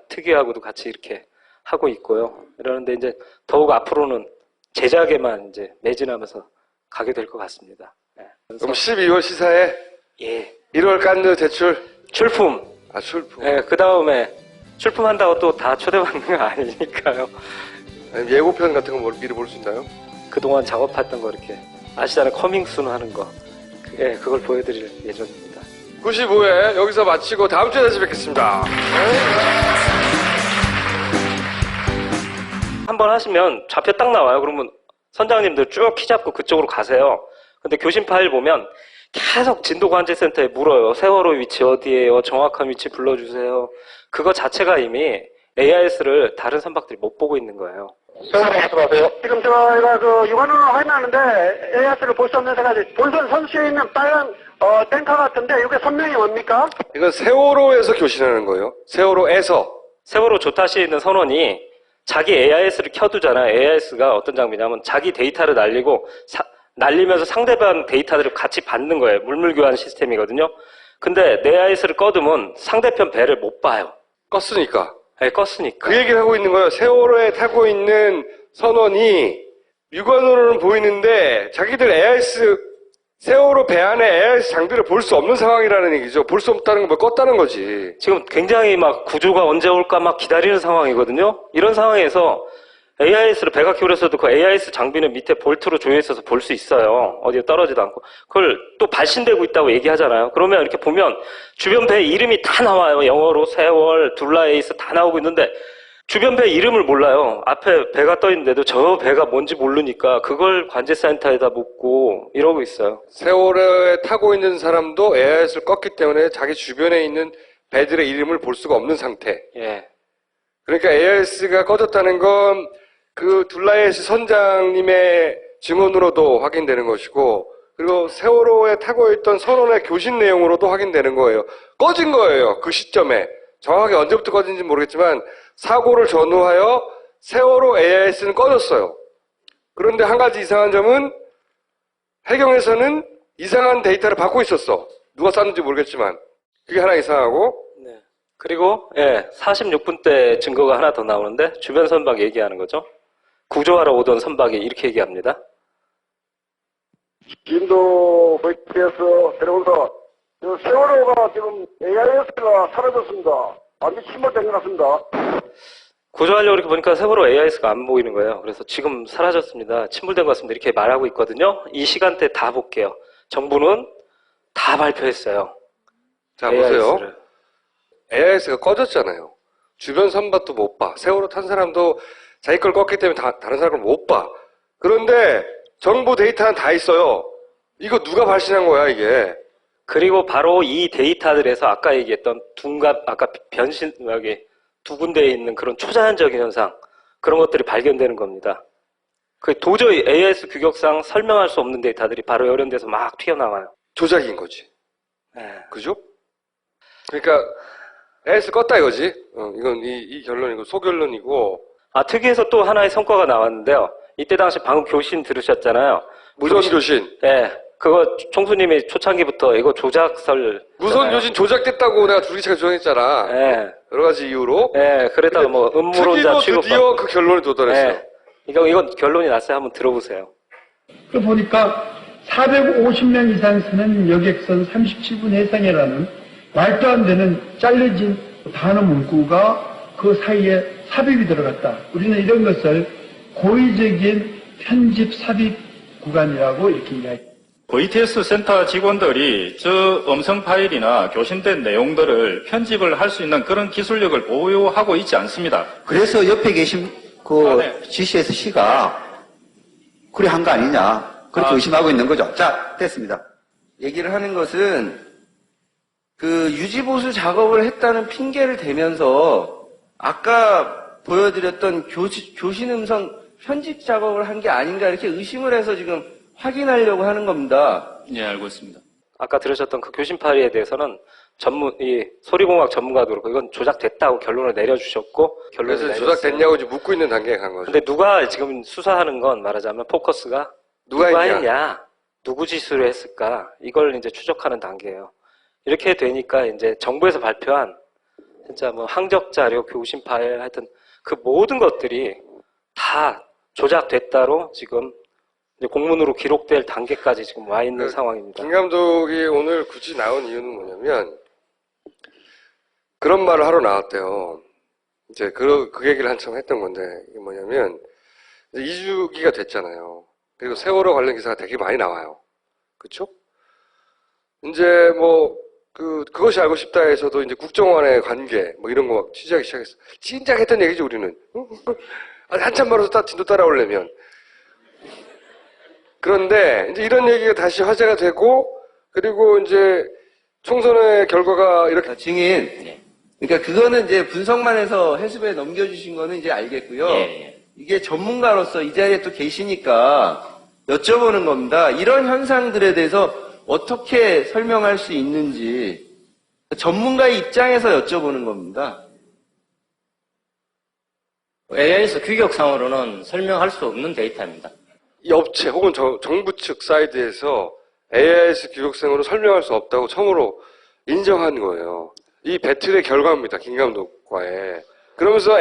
특위하고도 같이 이렇게 하고 있고요. 이러는데 이제 더욱 앞으로는 제작에만 이제 매진하면서 가게 될 것 같습니다. 네. 그럼 12월 시사에 예. 1월 깐느 제출? 출품. 아, 출품. 네, 그 다음에 출품한다고 또 다 초대받는 거 아니니까요. 아니, 예고편 같은 거 미리 볼 수 있나요? 그동안 작업했던 거 이렇게 아시잖아요. 커밍순 하는 거. 예, 그걸 보여드릴 예정입니다. 95회 여기서 마치고 다음 주에 다시 뵙겠습니다. 한번 하시면 좌표 딱 나와요. 그러면 선장님들 쭉 키 잡고 그쪽으로 가세요. 근데 교신 파일 보면 계속 진도관제센터에 물어요. 세월호 위치 어디예요? 정확한 위치 불러주세요. 그거 자체가 이미 AIS를 다른 선박들이 못 보고 있는 거예요. 말씀하세요. 지금 저희가 그 육안으로 확인하는데 AIS를 볼 수 없는 새가 본선 선수에 있는 빨간 탱커 같은데 이게 선명이 뭡니까? 이건 세월호에서 교신하는 거예요. 세월호에서. 세월호 조타시에 있는 선원이 자기 AIS를 켜두잖아요. AIS가 어떤 장비냐면 자기 데이터를 날리면서 상대방 데이터들을 같이 받는 거예요. 물물교환 시스템이거든요. 근데 내 AIS를 꺼두면 상대편 배를 못 봐요. 껐으니까. 네, 껐으니까. 그 얘기를 하고 있는 거예요. 세월호에 타고 있는 선원이 육안으로는 보이는데 자기들 AIS, 세월호 배 안에 AIS 장비를 볼 수 없는 상황이라는 얘기죠. 볼 수 없다는 건 뭐 껐다는 거지. 지금 굉장히 막 구조가 언제 올까 막 기다리는 상황이거든요. 이런 상황에서 AIS를 배가 기울어서도 그 AIS 장비는 밑에 볼트로 조여 있어서 볼 수 있어요. 어디에 떨어지도 않고. 그걸 또 발신되고 있다고 얘기하잖아요. 그러면 이렇게 보면 주변 배 이름이 다 나와요. 영어로 세월, 둘라에이스 다 나오고 있는데 주변 배 이름을 몰라요. 앞에 배가 떠 있는데도 저 배가 뭔지 모르니까 그걸 관제센터에다 묻고 이러고 있어요. 세월호에 타고 있는 사람도 AIS를 껐기 때문에 자기 주변에 있는 배들의 이름을 볼 수가 없는 상태. 예. 그러니까 AIS가 꺼졌다는 건 그 둘라에이스 선장님의 증언으로도 확인되는 것이고, 그리고 세월호에 타고 있던 선원의 교신 내용으로도 확인되는 거예요. 꺼진 거예요. 그 시점에. 정확하게 언제부터 꺼진지 모르겠지만 사고를 전후하여 세월호 AIS는 꺼졌어요. 그런데 한 가지 이상한 점은 해경에서는 이상한 데이터를 받고 있었어. 누가 쐈는지 모르겠지만. 그게 하나 이상하고. 네. 그리고 46분 때 증거가 하나 더 나오는데 주변 선박 얘기하는 거죠. 구조하러 오던 선박이 이렇게 얘기합니다. 인도 VTS 들어온다. 세월호가 지금 AIS가 사라졌습니다. 완전 침몰된 것 같습니다. 구조하려고 이렇게 보니까 세월호 AIS가 안 보이는 거예요. 그래서 지금 사라졌습니다. 침몰된 것 같습니다. 이렇게 말하고 있거든요. 이 시간대 다 볼게요. 정부는 다 발표했어요. 자, 보세요. AIS가 꺼졌잖아요. 주변 선박도 못 봐. 세월호 탄 사람도 자기 걸 껐기 때문에 다른 사람을 못 봐. 그런데 정보 데이터는 다 있어요. 이거 누가 발신한 거야, 이게? 그리고 바로 이 데이터들에서 아까 얘기했던 아까 여기 두 군데에 있는 그런 초자연적인 현상, 그런 것들이 발견되는 겁니다. 그 도저히 AIS 규격상 설명할 수 없는 데이터들이 바로 이런 데서 막 튀어나와요. 조작인 거지. 네. 그죠? 그러니까 AIS 껐다 이거지. 이건 이 결론이고 소결론이고. 특위에서 또 하나의 성과가 나왔는데요. 이때 당시 방금 교신 들으셨잖아요. 무선 교신. 네. 그거 총수님이 초창기부터 이거 조작설. 무선 교신 조작됐다고 내가 줄기차게 조작했잖아. 네. 여러 가지 이유로. 네. 그러다가 뭐 음모론자 취급. 드디어 그 결론에 도달했어요. 네. 이건 결론이 났어요. 한번 들어보세요. 그 보니까 450명 이상 쓰는 여객선 37분 해상이라는 말도 안 되는 잘려진 단어 문구가 그 사이에 삽입이 들어갔다. 우리는 이런 것을 고의적인 편집 삽입 구간이라고 이렇게 이야기합니다. VTS 센터 직원들이 저 음성 파일이나 교신된 내용들을 편집을 할 수 있는 그런 기술력을 보유하고 있지 않습니다. 그래서 옆에 계신 GCS 씨가 그래 한 거 아니냐. 그렇게 의심하고 있는 거죠. 자, 됐습니다. 얘기를 하는 것은 그 유지보수 작업을 했다는 핑계를 대면서 아까 보여드렸던 교신 음성 편집 작업을 한 게 아닌가 이렇게 의심을 해서 지금 확인하려고 하는 겁니다. 예, 알고 있습니다. 아까 들으셨던 그 교신 파일에 대해서는 이 소리공학 전문가도 그렇고 이건 조작됐다고 결론을 내려주셨고 결론을 그래서 내렸어요. 조작됐냐고 지금 묻고 있는 단계에 간 거죠. 근데 누가 지금 수사하는 건 말하자면 포커스가 누가 했냐, 누구 지수를 했을까 이걸 이제 추적하는 단계예요. 이렇게 되니까 이제 정부에서 발표한 진짜 뭐 항적 자료, 교신 파일 하여튼 그 모든 것들이 다 조작됐다로 지금 이제 공문으로 기록될 단계까지 지금 와 있는 상황입니다. 김 감독이 오늘 굳이 나온 이유는 뭐냐면 그런 말을 하러 나왔대요. 이제 그 얘기를 한참 했던 건데 이게 뭐냐면 이제 2주기가 됐잖아요. 그리고 세월호 관련 기사가 되게 많이 나와요. 그렇죠? 이제 뭐 그것이 알고 싶다에서도 이제 국정원의 관계 뭐 이런 거 막 취재하기 시작했어. 진작 했던 얘기죠 우리는. 한참 멀어서 진도 따라오려면. 그런데 이제 이런 얘기가 다시 화제가 되고 그리고 이제 총선의 결과가 이렇게 증인. 그러니까 그거는 이제 분석만 해서 해수부에 넘겨주신 거는 이제 알겠고요. 이게 전문가로서 이 자리에 또 계시니까 여쭤보는 겁니다. 이런 현상들에 대해서 어떻게 설명할 수 있는지 전문가의 입장에서 여쭤보는 겁니다. AI에서 규격상으로는 설명할 수 없는 데이터입니다. 이 업체 혹은 정부 측 사이드에서 AIS 규격성으로 설명할 수 없다고 처음으로 인정한 거예요. 이 배틀의 결과입니다. 김 감독과의. 그러면서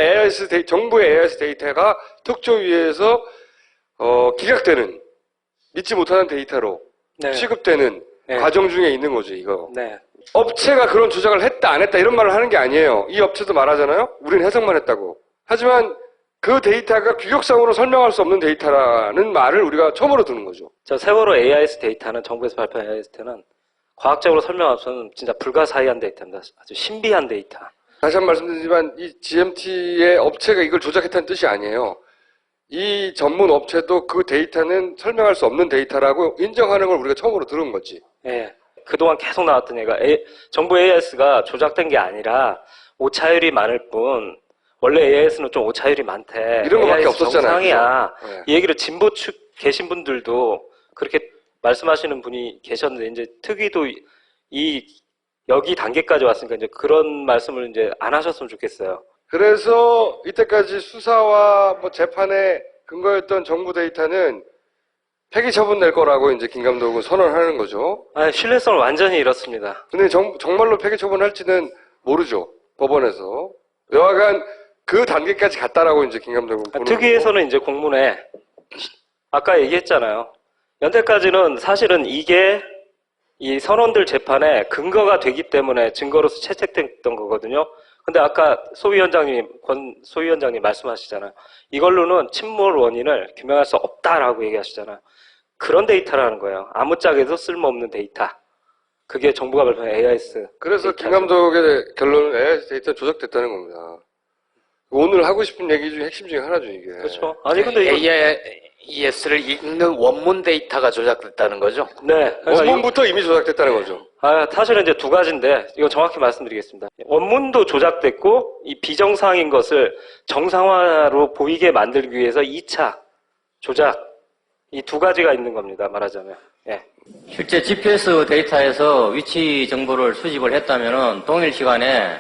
정부의 AIS 데이터가 특조위에서 기각되는 믿지 못하는 데이터로 취급되는 과정 중에 있는 거죠. 이거. 업체가 그런 조작을 했다 안 했다 이런 말을 하는 게 아니에요. 이 업체도 말하잖아요. 우리는 해석만 했다고. 하지만 그 데이터가 규격상으로 설명할 수 없는 데이터라는 말을 우리가 처음으로 듣는 거죠. 저 세월호 AIS 데이터는 정부에서 발표한 AIS 데이터는 과학적으로 설명할 수 없는 진짜 불가사의한 데이터입니다. 아주 신비한 데이터. 다시 한 번 말씀드리지만 이 GMT의 업체가 이걸 조작했다는 뜻이 아니에요. 이 전문 업체도 그 데이터는 설명할 수 없는 데이터라고 인정하는 걸 우리가 처음으로 들은 거지. 예. 그동안 계속 나왔던 얘기가 정부 AIS가 조작된 게 아니라 오차율이 많을 뿐 원래 AIS는 좀 오차율이 많대. 이런 거밖에 AIS 없었잖아요. 정상이야. 그렇죠? 이 얘기를 진보 측 계신 분들도 그렇게 말씀하시는 분이 계셨는데 이제 특위도 여기 단계까지 왔으니까 이제 그런 말씀을 이제 안 하셨으면 좋겠어요. 그래서 이때까지 수사와 뭐 재판에 근거였던 정부 데이터는 폐기 처분 낼 거라고 이제 김 감독은 선언하는 거죠. 신뢰성을 완전히 잃었습니다. 근데 정말로 폐기 처분할지는 모르죠. 법원에서. 여하간 그 단계까지 갔다라고 이제 김 감독은 보는 특위에서는 이제 공문에 아까 얘기했잖아요. 연대까지는 사실은 이게 이 선원들 재판에 근거가 되기 때문에 증거로서 채택됐던 거거든요. 근데 아까 권 소위원장님 말씀하시잖아요. 이걸로는 침몰 원인을 규명할 수 없다라고 얘기하시잖아요. 그런 데이터라는 거예요. 아무짝에도 쓸모없는 데이터. 그게 정부가 발표한 AIS. 그래서 김 감독의 결론은 AIS 데이터는 조작됐다는 겁니다. 오늘 하고 싶은 얘기 중에 핵심 중에 하나죠, 이게. 그렇죠. 아니 근데 AIS를 읽는 원문 데이터가 조작됐다는 거죠? 네. 원문부터 이미 조작됐다는 거죠. 사실은 이제 두 가지인데 이거 정확히 말씀드리겠습니다. 원문도 조작됐고 이 비정상인 것을 정상화로 보이게 만들기 위해서 2차 조작 이 두 가지가 있는 겁니다. 말하자면. 예. 실제 GPS 데이터에서 위치 정보를 수집을 했다면 동일 시간에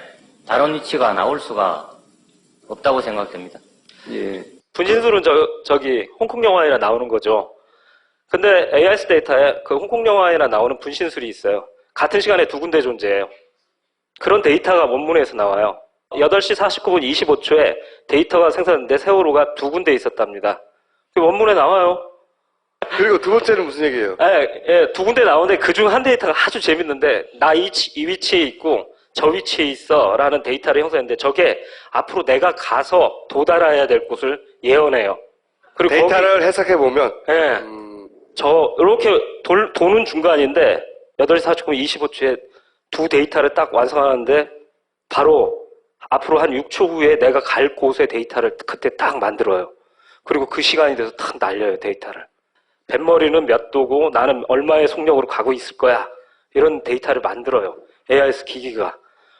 다른 위치가 나올 수가 없다고 생각됩니다. 예. 분신술은 저기 홍콩 영화에나 나오는 거죠. 근데 AIS 데이터에 그 홍콩 영화에나 나오는 분신술이 있어요. 같은 시간에 두 군데 존재해요. 그런 데이터가 원문에서 나와요. 8시 49분 25초에 데이터가 생성됐는데 세월호가 두 군데 있었답니다. 원문에 나와요. 그리고 두 번째는 무슨 얘기예요? 두 군데 나오는데 그중 한 데이터가 아주 재밌는데 나 이 위치에 있고 저 위치에 있어 라는 데이터를 형성했는데 저게 앞으로 내가 가서 도달해야 될 곳을 예언해요. 그리고 데이터를 해석해보면 이렇게 도는 중간인데 8시 49분 25초에 두 데이터를 딱 완성하는데 바로 앞으로 한 6초 후에 내가 갈 곳의 데이터를 그때 딱 만들어요. 그리고 그 시간이 돼서 딱 날려요, 데이터를. 뱃머리는 몇 도고 나는 얼마의 속력으로 가고 있을 거야. 이런 데이터를 만들어요. AIS 기기가.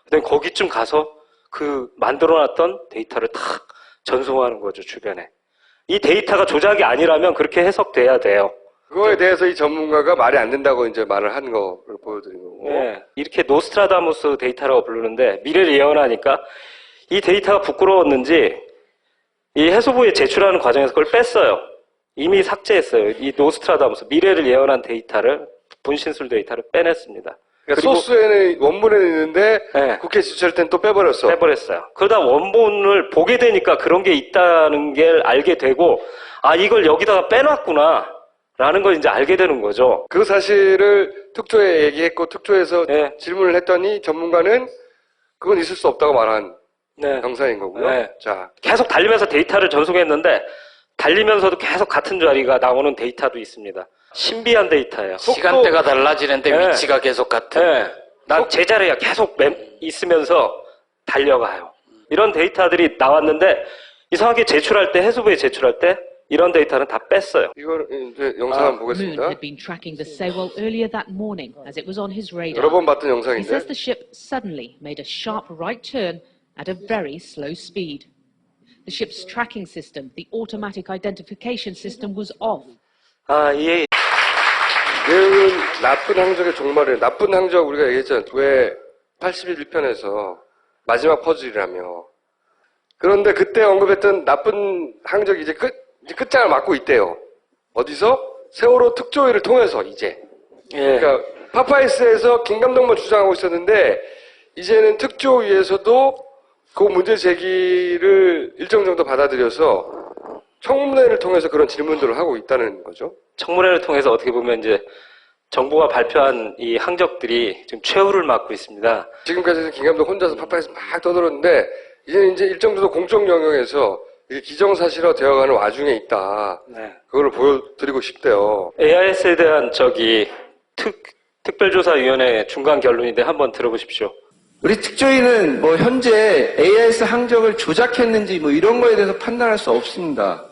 근데 거기쯤 가서 그 만들어놨던 데이터를 탁 전송하는 거죠, 주변에. 이 데이터가 조작이 아니라면 그렇게 해석돼야 돼요. 그거에 대해서 이 전문가가 말이 안 된다고 이제 말을 한 거를 보여드린 거고. 네, 이렇게 노스트라다무스 데이터라고 부르는데 미래를 예언하니까 이 데이터가 부끄러웠는지 이 해수부에 제출하는 과정에서 그걸 뺐어요. 이미 삭제했어요. 이 노스트라다무스 미래를 예언한 데이터를 분신술 데이터를 빼냈습니다. 그러니까 그리고 소스에는 원본에는 있는데 네. 국회 지출할 땐 또 빼버렸어. 빼버렸어요. 그러다 원본을 보게 되니까 그런 게 있다는 걸 알게 되고 아 이걸 여기다가 빼놨구나 라는 걸 이제 알게 되는 거죠. 그 사실을 특조에 얘기했고 특조에서 네. 질문을 했더니 전문가는 그건 있을 수 없다고 말한 네. 영상인 거고요. 네. 자, 계속 달리면서 데이터를 전송했는데 달리면서도 계속 같은 자리가 나오는 데이터도 있습니다. 신비한 데이터예요. 시간대가 달라지는데 네. 위치가 계속 같은. 네. 난 제자리에 계속 있으면서 달려가요. 이런 데이터들이 나왔는데 이상하게 제출할 때 해수부에 제출할 때 이런 데이터는 다 뺐어요. 이걸 이제 영상 한번 Moon 보겠습니다. had been tracking the Sewol earlier that morning as it was on his radar. 여러 번 봤던 He 영상인데 says the ship suddenly made a sharp right turn at a very slow speed. The ship's tracking system, the automatic identification system, was off. 이 내용은 나쁜 항적의 종말이에요. 나쁜 항적 우리가 얘기했잖아요. 왜 81편에서 마지막 퍼즐이라며. 그런데 그때 언급했던 나쁜 항적이 이제 끝장을 맞고 있대요. 어디서? 세월호 특조위를 통해서 이제. 예. 그러니까 파파이스에서 김 감독만 주장하고 있었는데 이제는 특조위에서도 그 문제 제기를 일정 정도 받아들여서 청문회를 통해서 그런 질문들을 하고 있다는 거죠. 청문회를 통해서 어떻게 보면 이제 정부가 발표한 이 항적들이 지금 최후를 맞고 있습니다. 지금까지는 김 감독 혼자서 파파이스 막 떠들었는데 이제는 이제 일정 정도 공적 영역에서 이게 기정사실화 되어가는 와중에 있다. 네. 그걸 보여드리고 싶대요. AIS에 대한 특별조사위원회 중간 결론인데 한번 들어보십시오. 우리 특조위는 뭐 현재 AIS 항적을 조작했는지 뭐 이런 거에 대해서 판단할 수 없습니다.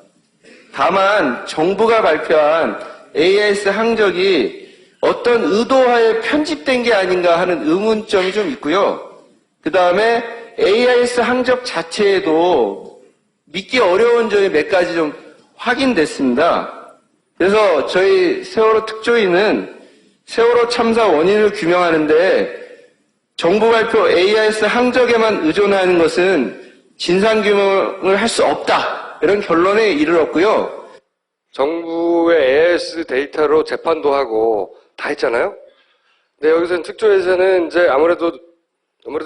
다만 정부가 발표한 AIS 항적이 어떤 의도하에 편집된 게 아닌가 하는 의문점이 좀 있고요. 그 다음에 AIS 항적 자체에도 믿기 어려운 점이 몇 가지 좀 확인됐습니다. 그래서 저희 세월호 특조위는 세월호 참사 원인을 규명하는데 정부 발표 AIS 항적에만 의존하는 것은 진상규명을 할 수 없다. 이런 결론에 이르렀고요. 정부의 AIS 데이터로 재판도 하고 다 했잖아요. 근데 여기서는 특조에서는 이제 아무래도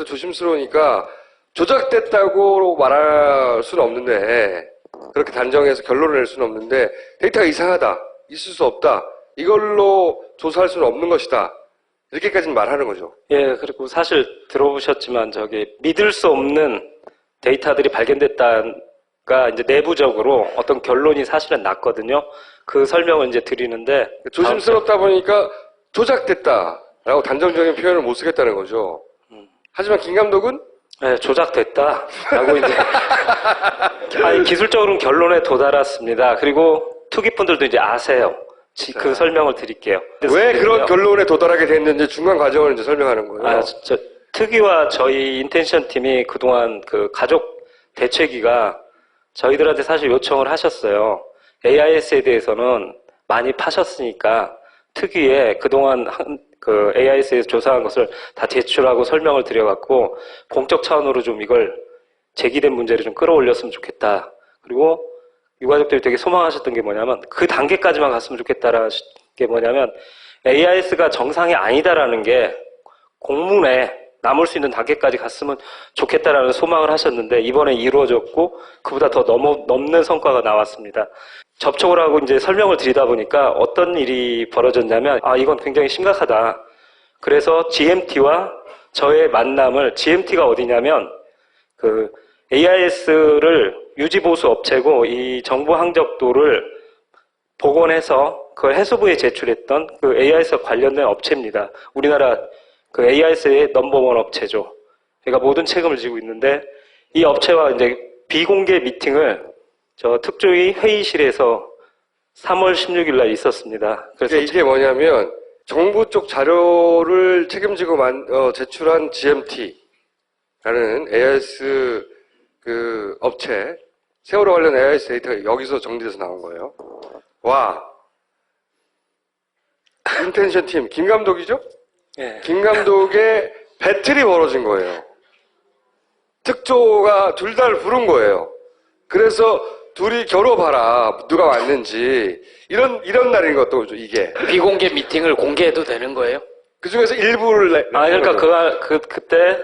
조심스러우니까 조작됐다고 말할 수는 없는데 그렇게 단정해서 결론을 낼 수는 없는데 데이터가 이상하다. 있을 수 없다. 이걸로 조사할 수는 없는 것이다. 이렇게까지는 말하는 거죠. 예, 그리고 사실 들어보셨지만 믿을 수 없는 데이터들이 발견됐다가 이제 내부적으로 어떤 결론이 사실은 났거든요. 그 설명을 이제 드리는데 조심스럽다 보니까 조작됐다라고 단정적인 표현을 못 쓰겠다는 거죠. 하지만 김 감독은 네, 조작됐다라고 이제 기술적으로는 결론에 도달했습니다. 그리고 투기분들도 이제 아세요. 그 설명을 드릴게요. 왜 그런 결론에 도달하게 됐는지 중간 과정을 이제 설명하는 거예요. 특위와 저희 인텐션 팀이 그동안 그 가족 대책위가 저희들한테 사실 요청을 하셨어요. AIS에 대해서는 많이 파셨으니까 특위에 그동안 그 AIS에서 조사한 것을 다 제출하고 설명을 드려갖고 공적 차원으로 좀 이걸 제기된 문제를 좀 끌어올렸으면 좋겠다. 그리고 유가족들이 되게 소망하셨던 게 뭐냐면 그 단계까지만 갔으면 좋겠다라는 게 뭐냐면 AIS가 정상이 아니다라는 게 공문에 남을 수 있는 단계까지 갔으면 좋겠다라는 소망을 하셨는데 이번에 이루어졌고 그보다 더 넘는 성과가 나왔습니다. 접촉을 하고 이제 설명을 드리다 보니까 어떤 일이 벌어졌냐면 이건 굉장히 심각하다. 그래서 GMT와 저의 만남을 GMT가 어디냐면 그 AIS를 유지보수 업체고 이 정부 항적도를 복원해서 그걸 해수부에 제출했던 그 AIS와 관련된 업체입니다. 우리나라 그 AIS의 넘버원 업체죠. 그러니까 모든 책임을 지고 있는데 이 업체와 이제 비공개 미팅을 저 특조위 회의실에서 3월 16일 날 있었습니다. 그래서 이게 뭐냐면 정부 쪽 자료를 책임지고 제출한 GMT라는 AIS 그 업체 세월호 관련 AIS 데이터가 여기서 정리돼서 나온 거예요. 와. 인텐션 팀, 김 감독이죠? 예. 김 감독의 배틀이 벌어진 거예요. 특조가 둘 다를 부른 거예요. 그래서 둘이 겨뤄봐라. 누가 왔는지. 이런 날인 것도 이게. 비공개 미팅을 공개해도 되는 거예요? 그 중에서 일부를 그러니까 그때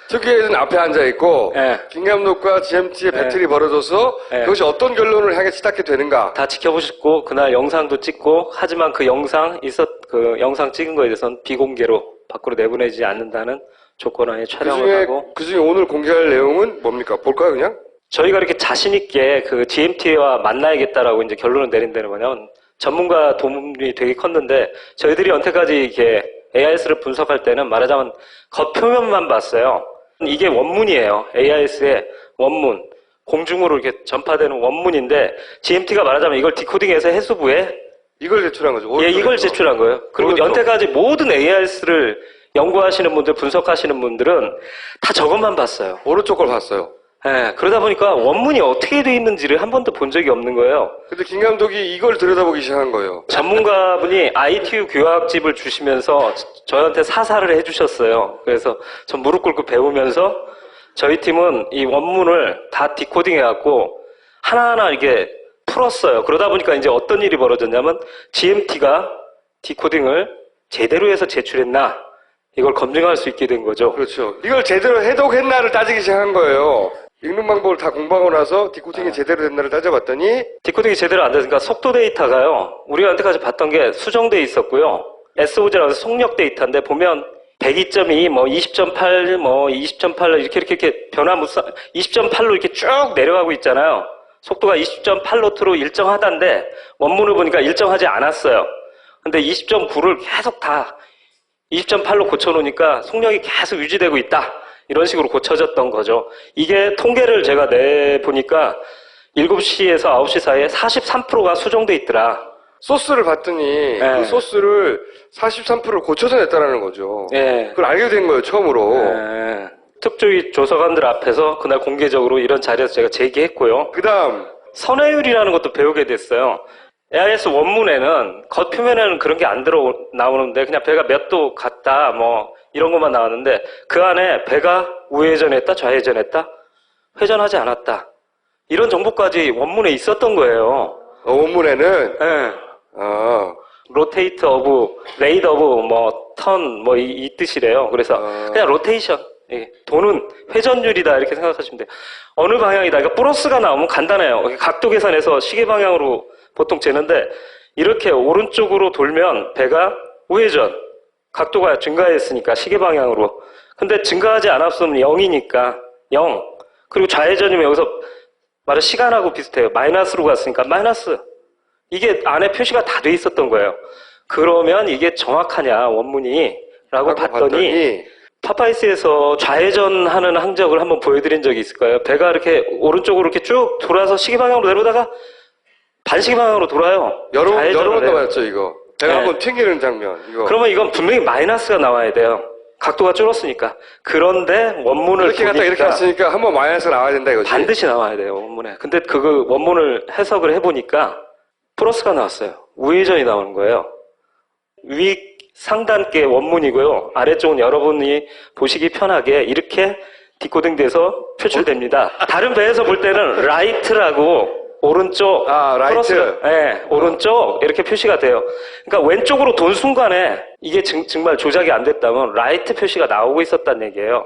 특위에서는 앞에 앉아 있고 예. 김 감독과 GMT의 예. 배틀이 벌어져서 예. 그것이 어떤 결론을 향해 치닫게 되는가. 다 지켜보셨고 그날 영상도 찍고 하지만 그 영상 찍은 거에 대해서는 비공개로 밖으로 내보내지 않는다는 조건하에 촬영을 하고 그중에 오늘 공개할 내용은 뭡니까? 볼까요, 그냥? 저희가 이렇게 자신 있게 그 GMT와 만나야겠다라고 이제 결론을 내린다는 거냐면 전문가 도움이 되게 컸는데 저희들이 여태까지 이렇게 AIS를 분석할 때는 말하자면 겉표면만 봤어요. 이게 원문이에요. AIS의 원문. 공중으로 이렇게 전파되는 원문인데 GMT가 말하자면 이걸 디코딩해서 해수부에 이걸 제출한 거죠. 예, 이걸 제출한 거예요. 그리고 오른쪽. 연태까지 모든 AIS를 연구하시는 분들, 분석하시는 분들은 다 저것만 봤어요. 오른쪽 걸 봤어요. 예, 그러다 보니까 원문이 어떻게 돼 있는지를 한 번도 본 적이 없는 거예요. 근데 김 감독이 이걸 들여다보기 시작한 거예요. 전문가분이 ITU 교학집을 주시면서 저한테 사사를 해주셨어요. 그래서 전 무릎 꿇고 배우면서 저희 팀은 이 원문을 다 디코딩 해갖고 하나하나 이렇게 풀었어요. 그러다 보니까 이제 어떤 일이 벌어졌냐면 GMT가 디코딩을 제대로 해서 제출했나 이걸 검증할 수 있게 된 거죠. 그렇죠. 이걸 제대로 해독했나를 따지기 시작한 거예요. 읽는 방법을 다 공부하고 나서 디코딩이 제대로 됐나를 따져봤더니 디코딩이 제대로 안 되니까 속도 데이터가요. 우리가 여태까지 봤던 게 수정돼 있었고요. SOG라고 해서 속력 데이터인데 보면 102.2, 뭐 20.8, 뭐 20.8 이렇게 변화무쌍 20.8로 이렇게 쭉 내려가고 있잖아요. 속도가 20.8노트로 일정하다는데 원문을 보니까 일정하지 않았어요. 근데 20.9를 계속 다 20.8로 고쳐놓으니까 속력이 계속 유지되고 있다. 이런 식으로 고쳐졌던 거죠. 이게 통계를 제가 내보니까 7시에서 9시 사이에 43%가 수정돼 있더라. 소스를 봤더니 네. 그 소스를 43%를 고쳐서 냈다는 거죠. 예. 그걸 알게 된 거예요, 처음으로. 예. 특조위 조사관들 앞에서 그날 공개적으로 이런 자리에서 제가 제기했고요. 그 다음 선회율이라는 것도 배우게 됐어요. AIS 원문에는 겉표면에는 그런 게 안 나오는데 그냥 배가 몇 도 갔다 뭐 이런 것만 나왔는데 그 안에 배가 우회전했다 좌회전했다 회전하지 않았다 이런 정보까지 원문에 있었던 거예요. 원문에는 네. 로테이트 오브 레이드 오브 뭐 턴 뭐 이 뜻이래요. 그래서 그냥 로테이션 예, 도는 회전율이다 이렇게 생각하시면 돼요. 어느 방향이다. 그러니까 플러스가 나오면 간단해요. 각도 계산해서 시계 방향으로 보통 재는데 이렇게 오른쪽으로 돌면 배가 우회전 각도가 증가했으니까 시계 방향으로. 근데 증가하지 않았으면 0이니까 0. 그리고 좌회전이면 여기서 말은 시간하고 비슷해요. 마이너스로 갔으니까 마이너스. 이게 안에 표시가 다 돼 있었던 거예요. 그러면 이게 정확하냐 원문이 라고 봤더니 파파이스에서 좌회전하는 항적을 한번 보여드린 적이 있을 거예요. 배가 이렇게 오른쪽으로 이렇게 쭉 돌아서 시계 방향으로 내려다가 반시계 방향으로 돌아요. 여러 번 나왔죠, 이거. 배가 네. 한번 튕기는 장면. 이거. 그러면 이건 분명히 마이너스가 나와야 돼요. 각도가 줄었으니까. 그런데 원문을 이렇게 갔다 이렇게 갔으니까 한번 마이너스가 나와야 된다 이거지. 반드시 나와야 돼요, 원문에. 근데 그 원문을 해석을 해보니까 플러스가 나왔어요. 우회전이 나오는 거예요. 위 상단께 원문이고요. 아래쪽은 여러분이 보시기 편하게 이렇게 디코딩 돼서 표출됩니다. 다른 배에서 볼 때는 라이트라고 오른쪽, 라이트. 네, 오른쪽 이렇게 표시가 돼요. 그러니까 왼쪽으로 돈 순간에 이게 정말 조작이 안 됐다면 라이트 표시가 나오고 있었다는 얘기예요.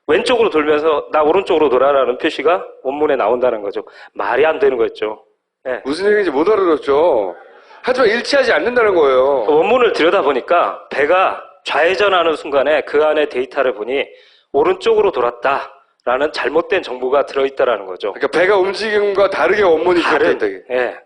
왼쪽으로 돌면서 나 오른쪽으로 돌아라는 표시가 원문에 나온다는 거죠. 말이 안 되는 거였죠. 네. 무슨 얘기인지 못 알아들었죠. 하지만 일치하지 않는다는 거예요. 원문을 들여다보니까 배가 좌회전하는 순간에 그 안에 데이터를 보니 오른쪽으로 돌았다라는 잘못된 정보가 들어있다라는 거죠. 그러니까 배가 움직임과 다르게 원문이 조작된다. 예.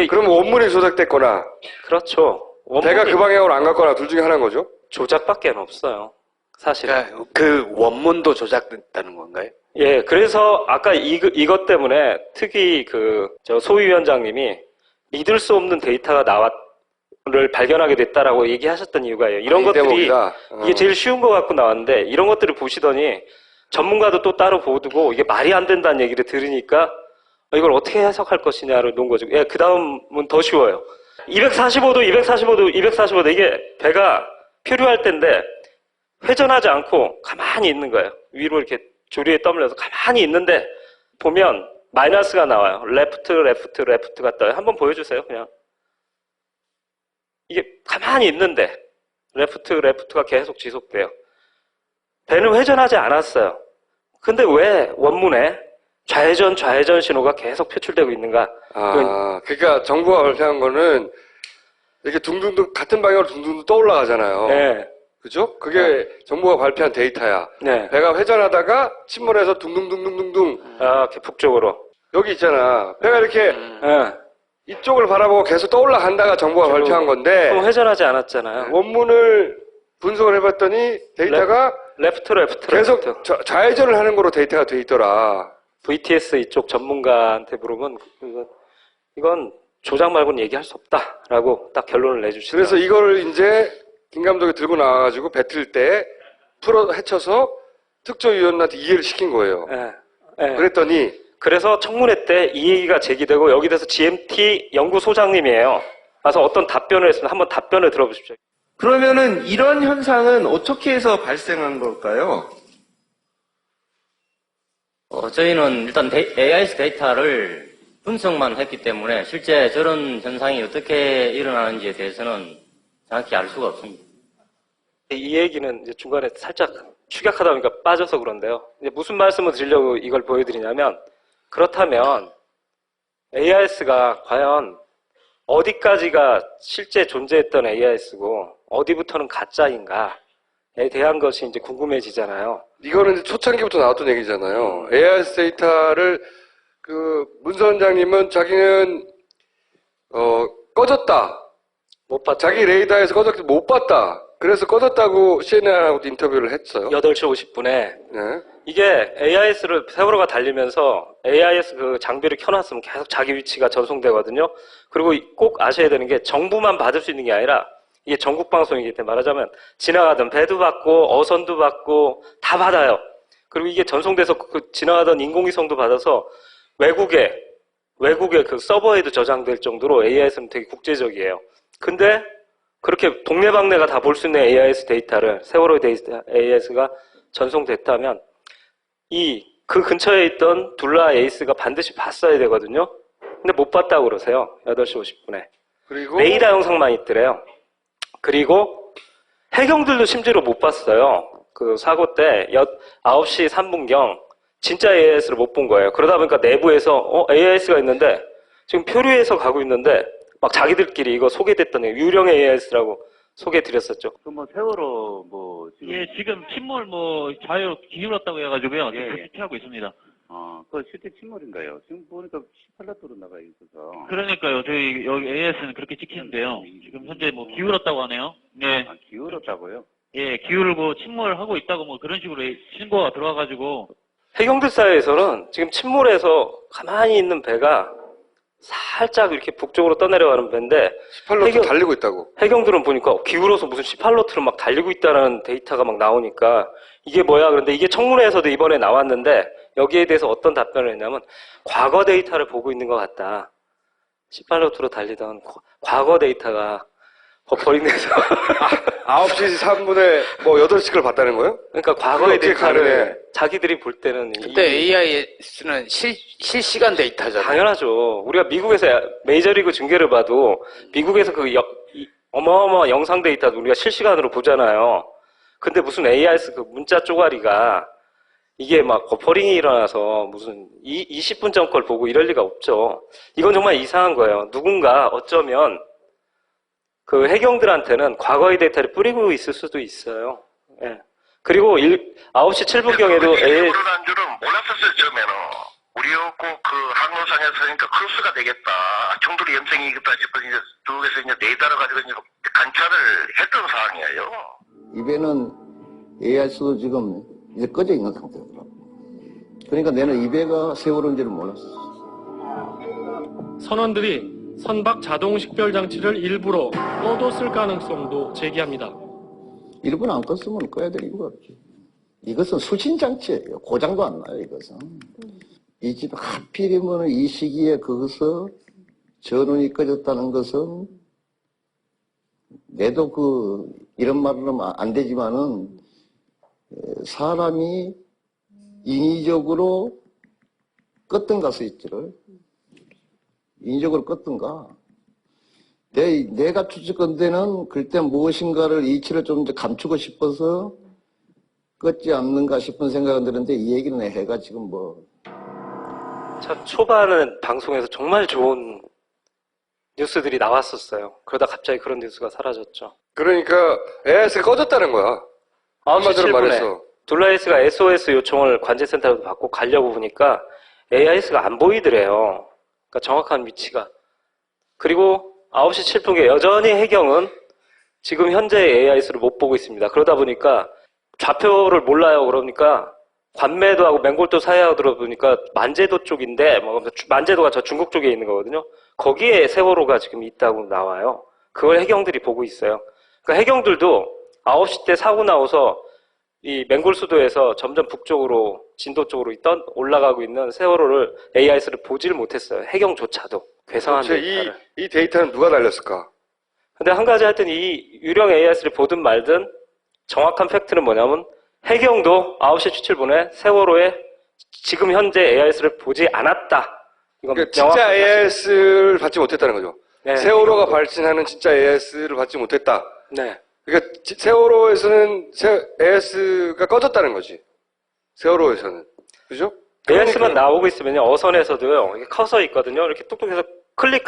그러면 원문이 조작됐거나 그렇죠. 배가 그 방향으로 안 갔거나 둘 중에 하나인 거죠? 조작밖에 없어요. 사실. 그러니까 그 원문도 조작됐다는 건가요? 예, 그래서 아까 이것 때문에 특히 저 소위원장님이 믿을 수 없는 데이터가 를 발견하게 됐다라고 얘기하셨던 이유가요. 이런 것들이 이게 제일 쉬운 것 같고 나왔는데 이런 것들을 보시더니 전문가도 또 따로 보두고 이게 말이 안 된다는 얘기를 들으니까 이걸 어떻게 해석할 것이냐를 놓은 거죠. 예, 그 다음은 더 쉬워요. 245도 이게 배가 표류할 때인데 회전하지 않고 가만히 있는 거예요. 위로 이렇게 조리에 떠밀려서 가만히 있는데 보면 마이너스가 나와요. 레프트가 떠요. 한번 보여주세요. 그냥 이게 가만히 있는데 레프트가 계속 지속돼요. 배는 회전하지 않았어요. 근데 왜 원문에 좌회전 신호가 계속 표출되고 있는가? 그러니까 정부가 발표한 거는 이렇게 둥둥둥 같은 방향으로 둥둥둥 떠올라가잖아요. 네. 그죠? 그게 정부가 발표한 데이터야. 네. 배가 회전하다가 침몰해서 둥둥둥둥둥둥. 이렇게 북쪽으로. 여기 있잖아. 배가 이렇게 이쪽을 바라보고 계속 떠올라간다가 정부가 발표한 건데. 그럼 회전하지 않았잖아요. 원문을 분석을 해봤더니 데이터가 레프트. 계속 좌회전을 하는 거로 데이터가 돼 있더라. VTS 이쪽 전문가한테 물으면 이건 조작 말고는 얘기할 수 없다라고 딱 결론을 내주시더라고요. 그래서 이거를 이제 김 감독이 들고 나와가지고 뱉을 때 헤쳐서 특조위원한테 이해를 시킨 거예요. 그랬더니 그래서 청문회 때 이 얘기가 제기되고 여기 대해서 GMT 연구소장님이에요. 와서 어떤 답변을 했습니다. 한번 답변을 들어보십시오. 그러면은 이런 현상은 어떻게 해서 발생한 걸까요? 저희는 일단 AIS 데이터를 분석만 했기 때문에 실제 저런 현상이 어떻게 일어나는지에 대해서는 정확히 알 수가 없습니다. 이 얘기는 이제 중간에 살짝 축약하다 보니까 빠져서 그런데요. 이제 무슨 말씀을 드리려고 이걸 보여드리냐면, 그렇다면 AIS가 과연 어디까지가 실제 존재했던 AIS고 어디부터는 가짜인가에 대한 것이 이제 궁금해지잖아요. 이거는 이제 초창기부터 나왔던 얘기잖아요. AIS 데이터를 문서 원장님은 자기는 꺼졌다. 못 봤다. 자기 레이더에서 꺼졌기 못 봤다. 그래서 꺼졌다고 CNN하고도 인터뷰를 했어요. 8시 50분에. 네. 이게 AIS를 세월호가 달리면서 AIS 그 장비를 켜놨으면 계속 자기 위치가 전송되거든요. 그리고 꼭 아셔야 되는 게 정부만 받을 수 있는 게 아니라 이게 전국 방송이기 때문에 말하자면 지나가던 배도 받고 어선도 받고 다 받아요. 그리고 이게 전송돼서 그 지나가던 인공위성도 받아서 외국의 그 서버에도 저장될 정도로 AIS는 되게 국제적이에요. 근데 그렇게 동네방네가 다 볼 수 있는 AIS 데이터를 세월호 AIS가 전송됐다면 그 근처에 있던 둘라 에이스가 반드시 봤어야 되거든요. 근데 못 봤다고 그러세요. 8시 50분에. 그리고 레이더 영상만 있더래요. 그리고 해경들도 심지어 못 봤어요. 그 사고 때 9시 3분경 진짜 AIS를 못 본 거예요. 그러다 보니까 내부에서 AIS가 있는데 지금 표류해서 가고 있는데 막 자기들끼리 이거 소개됐던 유령 AIS라고 소개드렸었죠. 세월호 지금 침몰 자유 기울었다고 해가지고요. 지금 조치하고 있습니다. 그거 실제 침몰인가요? 지금 보니까 18라도로 나가 있어서. 그러니까요. 저희 여기 AS는 그렇게 찍히는데요. 지금 현재 기울었다고 하네요. 네. 기울었다고요? 예, 기울고 침몰하고 있다고 그런 식으로 신고가 들어와가지고. 해경들 사이에서는 지금 침몰해서 가만히 있는 배가 살짝 이렇게 북쪽으로 떠내려가는 배인데 18노트 달리고 있다고. 해경들은 보니까 기울어서 무슨 18노트를 막 달리고 있다는 데이터가 막 나오니까 이게 뭐야? 그런데 이게 청문회에서도 이번에 나왔는데 여기에 대해서 어떤 답변을 했냐면 과거 데이터를 보고 있는 것 같다. 18노트로 달리던 과거 데이터가 버퍼링돼서 9시 3분에 8시를 봤다는 거예요? 그러니까 과거의 데이터를 자기들이 볼 때는 근데 AIS는 실시간 데이터잖아요. 당연하죠. 우리가 미국에서 메이저리그 중계를 봐도 미국에서 어마어마한 영상 데이터도 우리가 실시간으로 보잖아요. 근데 무슨 AIS 그 문자 쪼가리가 이게 막 버퍼링이 일어나서 무슨 20분 전 걸 보고 이럴 리가 없죠. 이건 정말 이상한 거예요. 누군가 어쩌면 그 해경들한테는 과거의 데이터를 뿌리고 있을 수도 있어요. 예. 그리고 9시 7분경에도 그러는 줄은 몰랐었어요, 처음에는. 우리였고 그 항로상에서 그러니까 크로스가 되겠다. 총들이 염증이겠다 싶어서 이제 쪽에서 이제 레이더를 가지고 이제 관찰을 했던 상황이에요. 이 배는 AIS도 지금 이제 꺼져 있는 상태더라고. 그러니까 내는 이 배가 세월호인지를 몰랐어. 선원들이 선박 자동 식별 장치를 일부러 꺼뒀을 가능성도 제기합니다. 일부러 안 껐으면 꺼야 될 이유가 없지. 이것은 수신 장치예요. 고장도 안 나요, 이것은. 이 집 하필이면 이 시기에 거기서 전원이 꺼졌다는 것은 내도 이런 말은 하면 안 되지만은 사람이 인위적으로 껐던가 스위치를 인위적으로 껐던가 내가 추측컨대는 그때 무엇인가를 이치를 좀 이제 감추고 싶어서 껐지 않는가 싶은 생각은 드는데 이 얘기는 해가 지금 첫 초반은 방송에서 정말 좋은 뉴스들이 나왔었어요. 그러다 갑자기 그런 뉴스가 사라졌죠. 그러니까 AIS가 꺼졌다는 거야. 9시 한마디로 7분에 말해서. 둘라이스가 SOS 요청을 관제센터로 받고 가려고 보니까 AIS가 안 보이더래요. 그러니까 정확한 위치가. 그리고 9시 7분에 여전히 해경은 지금 현재 AIS를 못 보고 있습니다. 그러다 보니까 좌표를 몰라요. 그러니까 관매도하고 맹골도 사이하고 들어보니까 만제도 쪽인데 만제도가 저 중국 쪽에 있는 거거든요. 거기에 세월호가 지금 있다고 나와요. 그걸 해경들이 보고 있어요. 그러니까 해경들도 9시 때 사고 나서 이 맹골 수도에서 점점 북쪽으로 진도 쪽으로 올라가고 있는 세월호를 AIS를 보지를 못했어요. 해경조차도 괴상한 데이터를. 이 데이터는 누가 날렸을까? 근데 한 가지 하여튼 이 유령 AIS를 보든 말든 정확한 팩트는 뭐냐면 해경도 9시 17분에 세월호에 지금 현재 AIS를 보지 않았다. 이건 그러니까 진짜 AIS를 받지 못했다는 거죠. 네, 세월호가 해경도. 발진하는 진짜 AIS를 받지 못했다. 네. 그러니까 세월호에서는 AIS가 꺼졌다는 거지. 세월호에서는. 그죠? AIS만 나오고 있으면요. 어선에서도요. 이게 커서 있거든요. 이렇게 뚝뚝해서 클릭